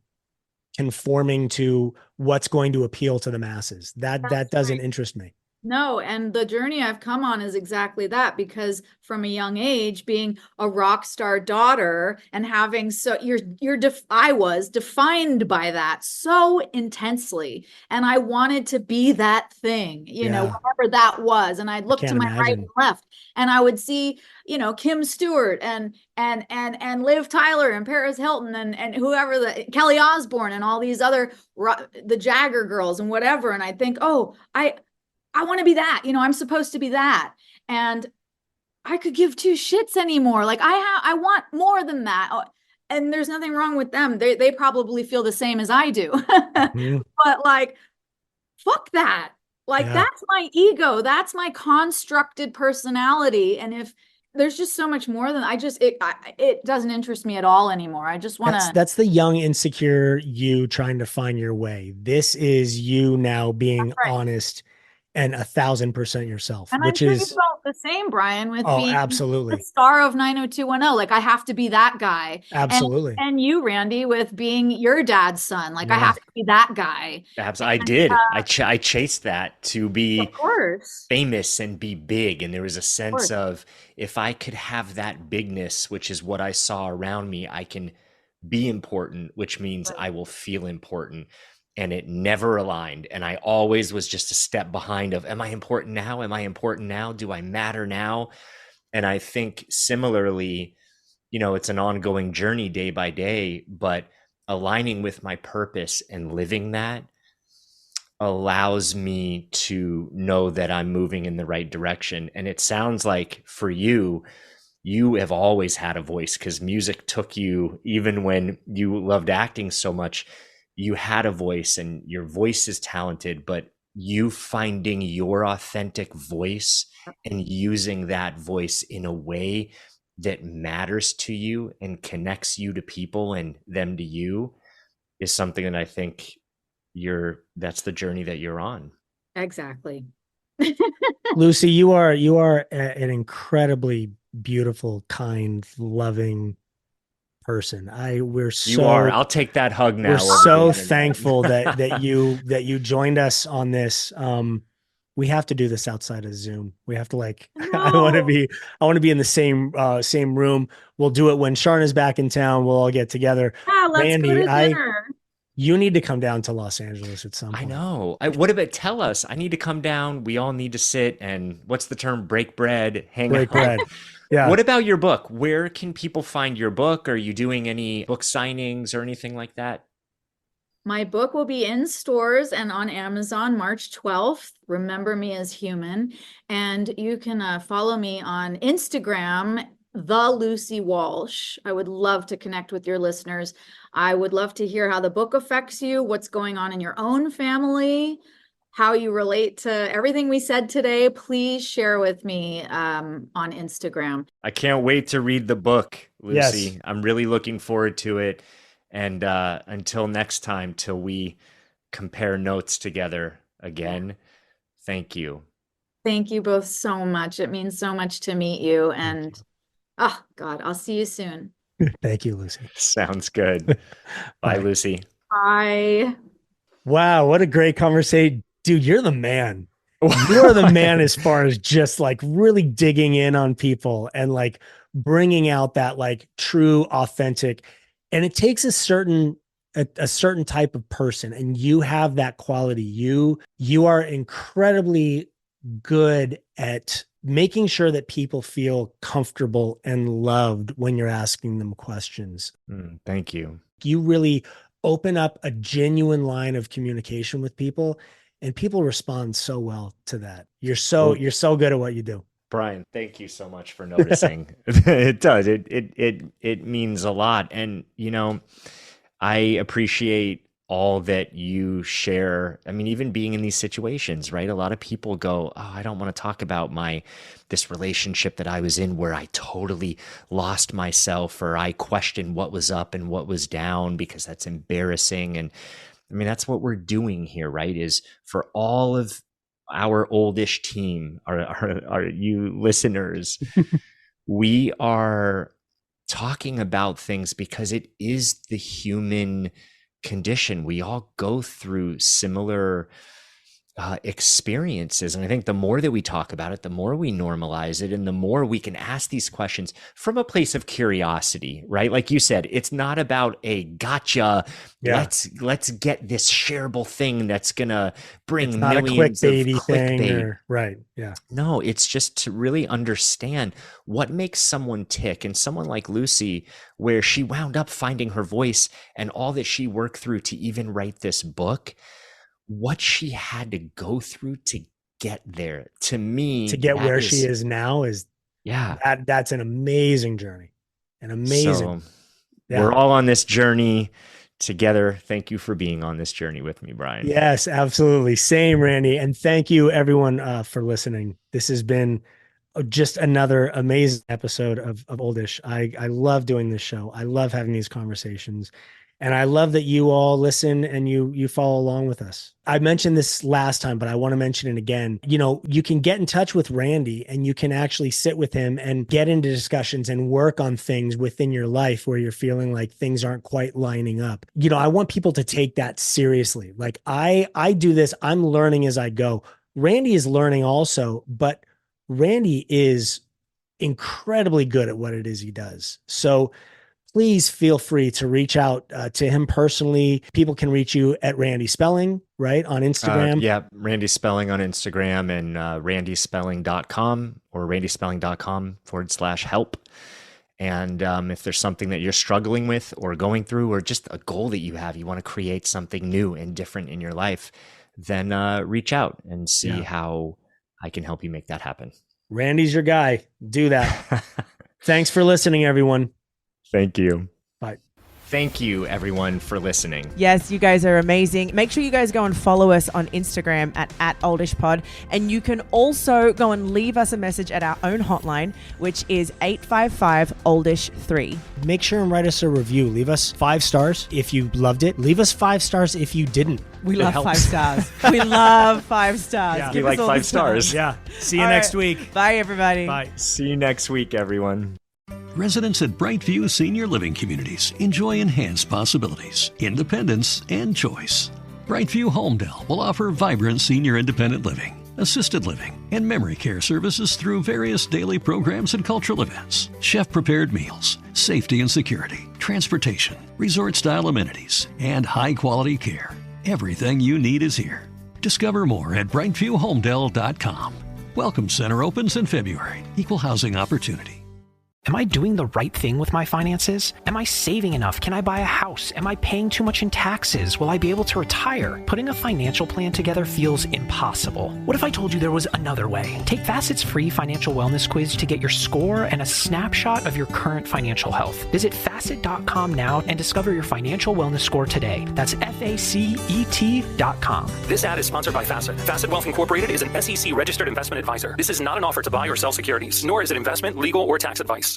Speaker 4: conforming to what's going to appeal to the masses. That doesn't interest me.
Speaker 12: No, and the journey I've come on is exactly that, because from a young age, being a rock star daughter and having I was defined by that so intensely, and I wanted to be that thing, whatever that was. And I'd look to my right and left, and I would see, Kim Stewart and Liv Tyler and Paris Hilton and whoever, Kelly Osbourne and all these other, the Jagger girls and whatever. And I'd think, oh, I want to be that, I'm supposed to be that. And I could give two shits anymore. Like, I want more than that. And there's nothing wrong with them. They probably feel the same as I do. But like, fuck that. Like, that's my ego. That's my constructed personality. And if there's just so much more than it doesn't interest me at all anymore. I just want to.
Speaker 4: That's the young, insecure you trying to find your way. This is you now being honest and 1,000% yourself,
Speaker 12: and
Speaker 4: which
Speaker 12: I'm sure
Speaker 4: is
Speaker 12: you felt the same, Brian, with being
Speaker 4: absolutely
Speaker 12: the star of 90210. Like, I have to be that guy.
Speaker 4: Absolutely.
Speaker 12: And you, Randy, with being your dad's son. Like, I have to be that guy.
Speaker 6: I did. I chased that to be famous and be big. And there was a sense of, if I could have that bigness, which is what I saw around me, I can be important, which means I will feel important. And it never aligned. And I always was just a step behind of, am I important now? Am I important now? Do I matter now? And I think similarly, it's an ongoing journey day by day, but aligning with my purpose and living that allows me to know that I'm moving in the right direction. And it sounds like for you have always had a voice, because music took you, even when you loved acting so much. you had a voice and your voice is talented, but you finding your authentic voice and using that voice in a way that matters to you and connects you to people and them to you is something that I think that's the journey that you're on.
Speaker 12: Exactly.
Speaker 4: Lucy, you are an incredibly beautiful, kind, loving person.
Speaker 6: I'll take that hug now.
Speaker 4: We're so thankful that you joined us on this. We have to do this outside of Zoom. We have to I want to be in the same room. We'll do it when Sharna's back in town. We'll all get together.
Speaker 12: Yeah, let's go to dinner.
Speaker 4: You need to come down to Los Angeles at some point.
Speaker 6: I know. What about tell us? I need to come down. We all need to sit and what's the term? Break bread, break bread. Yeah. What about your book? Where can people find your book? Are you doing any book signings or anything like that?
Speaker 12: My book will be in stores and on Amazon March 12th. Remember Me as Human. And you can follow me on Instagram, The Lucy Walsh. I would love to connect with your listeners. I would love to hear how the book affects you, what's going on in your own family, how you relate to everything we said today. Please share with me on Instagram.
Speaker 6: I can't wait to read the book, Lucy.
Speaker 4: Yes.
Speaker 6: I'm really looking forward to it. And until next time, till we compare notes together again, thank you.
Speaker 12: Thank you both so much. It means so much to meet you. And oh, God, I'll see you soon.
Speaker 4: Thank you, Lucy.
Speaker 6: Sounds good. Bye, Lucy.
Speaker 12: Bye.
Speaker 4: Wow, what a great conversation. Dude, you're the man. You're the man as far as just really digging in on people and bringing out that true, authentic. And it takes a certain type of person, and you have that quality. You are incredibly good at making sure that people feel comfortable and loved when you're asking them questions.
Speaker 6: Thank you.
Speaker 4: You really open up a genuine line of communication with people, and people respond so well to that. You're so good at what you do.
Speaker 6: Brian, thank you so much for noticing. It does. It means a lot. And, I appreciate all that you share. I mean, even being in these situations, right? A lot of people go, oh, I don't want to talk about this relationship that I was in where I totally lost myself, or I questioned what was up and what was down because that's embarrassing. And I mean, that's what we're doing here, right? Is for all of our oldish team, are you listeners, we are talking about things because it is the human condition. We all go through similar experiences. And I think the more that we talk about it, the more we normalize it, and the more we can ask these questions from a place of curiosity, right? Like you said, it's not about a gotcha. Yeah. Let's get this shareable thing that's gonna bring
Speaker 4: it's not
Speaker 6: millions
Speaker 4: a clickbaity
Speaker 6: of clickbait.
Speaker 4: Thing right. Yeah.
Speaker 6: No, it's just to really understand what makes someone tick. And someone like Lucy, where she wound up finding her voice and all that she worked through to even write this book, what she had to go through to get there, to me,
Speaker 4: to get where she is now is that's an amazing journey.
Speaker 6: We're all on this journey together. Thank you for being on this journey with me, Brian.
Speaker 4: Yes, absolutely. Same, Randy. And thank you everyone for listening. This has been just another amazing episode of Oldish. I love doing this show. I love having these conversations. And I love that you all listen and you follow along with us. I mentioned this last time, but I want to mention it again. You can get in touch with Randy and you can actually sit with him and get into discussions and work on things within your life where you're feeling like things aren't quite lining up. I want people to take that seriously. Like I do this, I'm learning as I go. Randy is learning also, but Randy is incredibly good at what it is he does. So please feel free to reach out to him personally. People can reach you at Randy Spelling, right? On Instagram.
Speaker 6: Yeah, Randy Spelling on Instagram and randyspelling.com or randyspelling.com/help. And if there's something that you're struggling with or going through, or just a goal that you have, you want to create something new and different in your life, then reach out and see how I can help you make that happen.
Speaker 4: Randy's your guy. Do that. Thanks for listening, everyone.
Speaker 6: Thank you.
Speaker 4: Bye.
Speaker 6: thank you, everyone, for listening.
Speaker 18: Yes, you guys are amazing. Make sure you guys go and follow us on Instagram at oldishpod. And you can also go and leave us a message at our own hotline, which is 855-OLDISH-3.
Speaker 4: Make sure and write us a review. Leave us 5 stars if you loved it. Leave us 5 stars if you didn't.
Speaker 18: We love 5 stars. We love 5 stars.
Speaker 6: Yeah. We like 5 stars.
Speaker 4: Yeah. See you next week.
Speaker 18: Bye, everybody.
Speaker 4: Bye.
Speaker 6: See you next week, everyone.
Speaker 1: Residents at Brightview Senior Living Communities enjoy enhanced possibilities, independence, and choice. Brightview Homedale will offer vibrant senior independent living, assisted living, and memory care services through various daily programs and cultural events, chef-prepared meals, safety and security, transportation, resort-style amenities, and high-quality care. Everything you need is here. Discover more at brightviewhomedale.com. Welcome Center opens in February. Equal housing opportunity.
Speaker 19: Am I doing the right thing with my finances? Am I saving enough? Can I buy a house? Am I paying too much in taxes? Will I be able to retire? Putting a financial plan together feels impossible. What if I told you there was another way? Take Facet's free financial wellness quiz to get your score and a snapshot of your current financial health. Visit Facet.com now and discover your financial wellness score today. That's FACET.com.
Speaker 20: This ad is sponsored by Facet. Facet Wealth Incorporated is an SEC registered investment advisor. This is not an offer to buy or sell securities, nor is it investment, legal, or tax advice.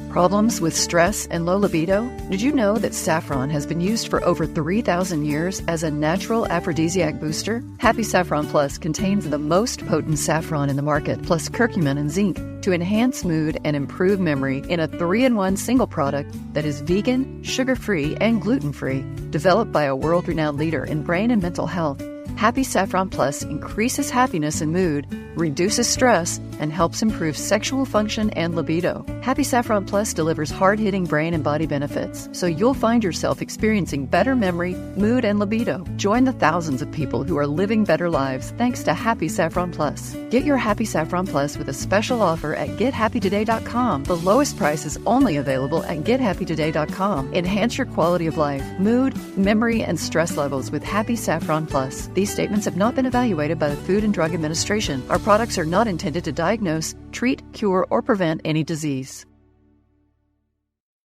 Speaker 11: Problems with stress and low libido? Did you know that saffron has been used for over 3,000 years as a natural aphrodisiac booster? Happy Saffron Plus contains the most potent saffron in the market, plus curcumin and zinc, to enhance mood and improve memory in a 3-in-1 single product that is vegan, sugar-free, and gluten-free. Developed by a world-renowned leader in brain and mental health, Happy Saffron Plus increases happiness and mood, reduces stress, and helps improve sexual function and libido. Happy Saffron Plus delivers hard-hitting brain and body benefits, so you'll find yourself experiencing better memory, mood, and libido. Join the thousands of people who are living better lives thanks to Happy Saffron Plus. Get your Happy Saffron Plus with a special offer at GetHappyToday.com. The lowest price is only available at GetHappyToday.com. Enhance your quality of life, mood, memory, and stress levels with Happy Saffron Plus. These statements have not been evaluated by the Food and Drug Administration. Our products are not intended to diagnose, treat, cure, or prevent any disease.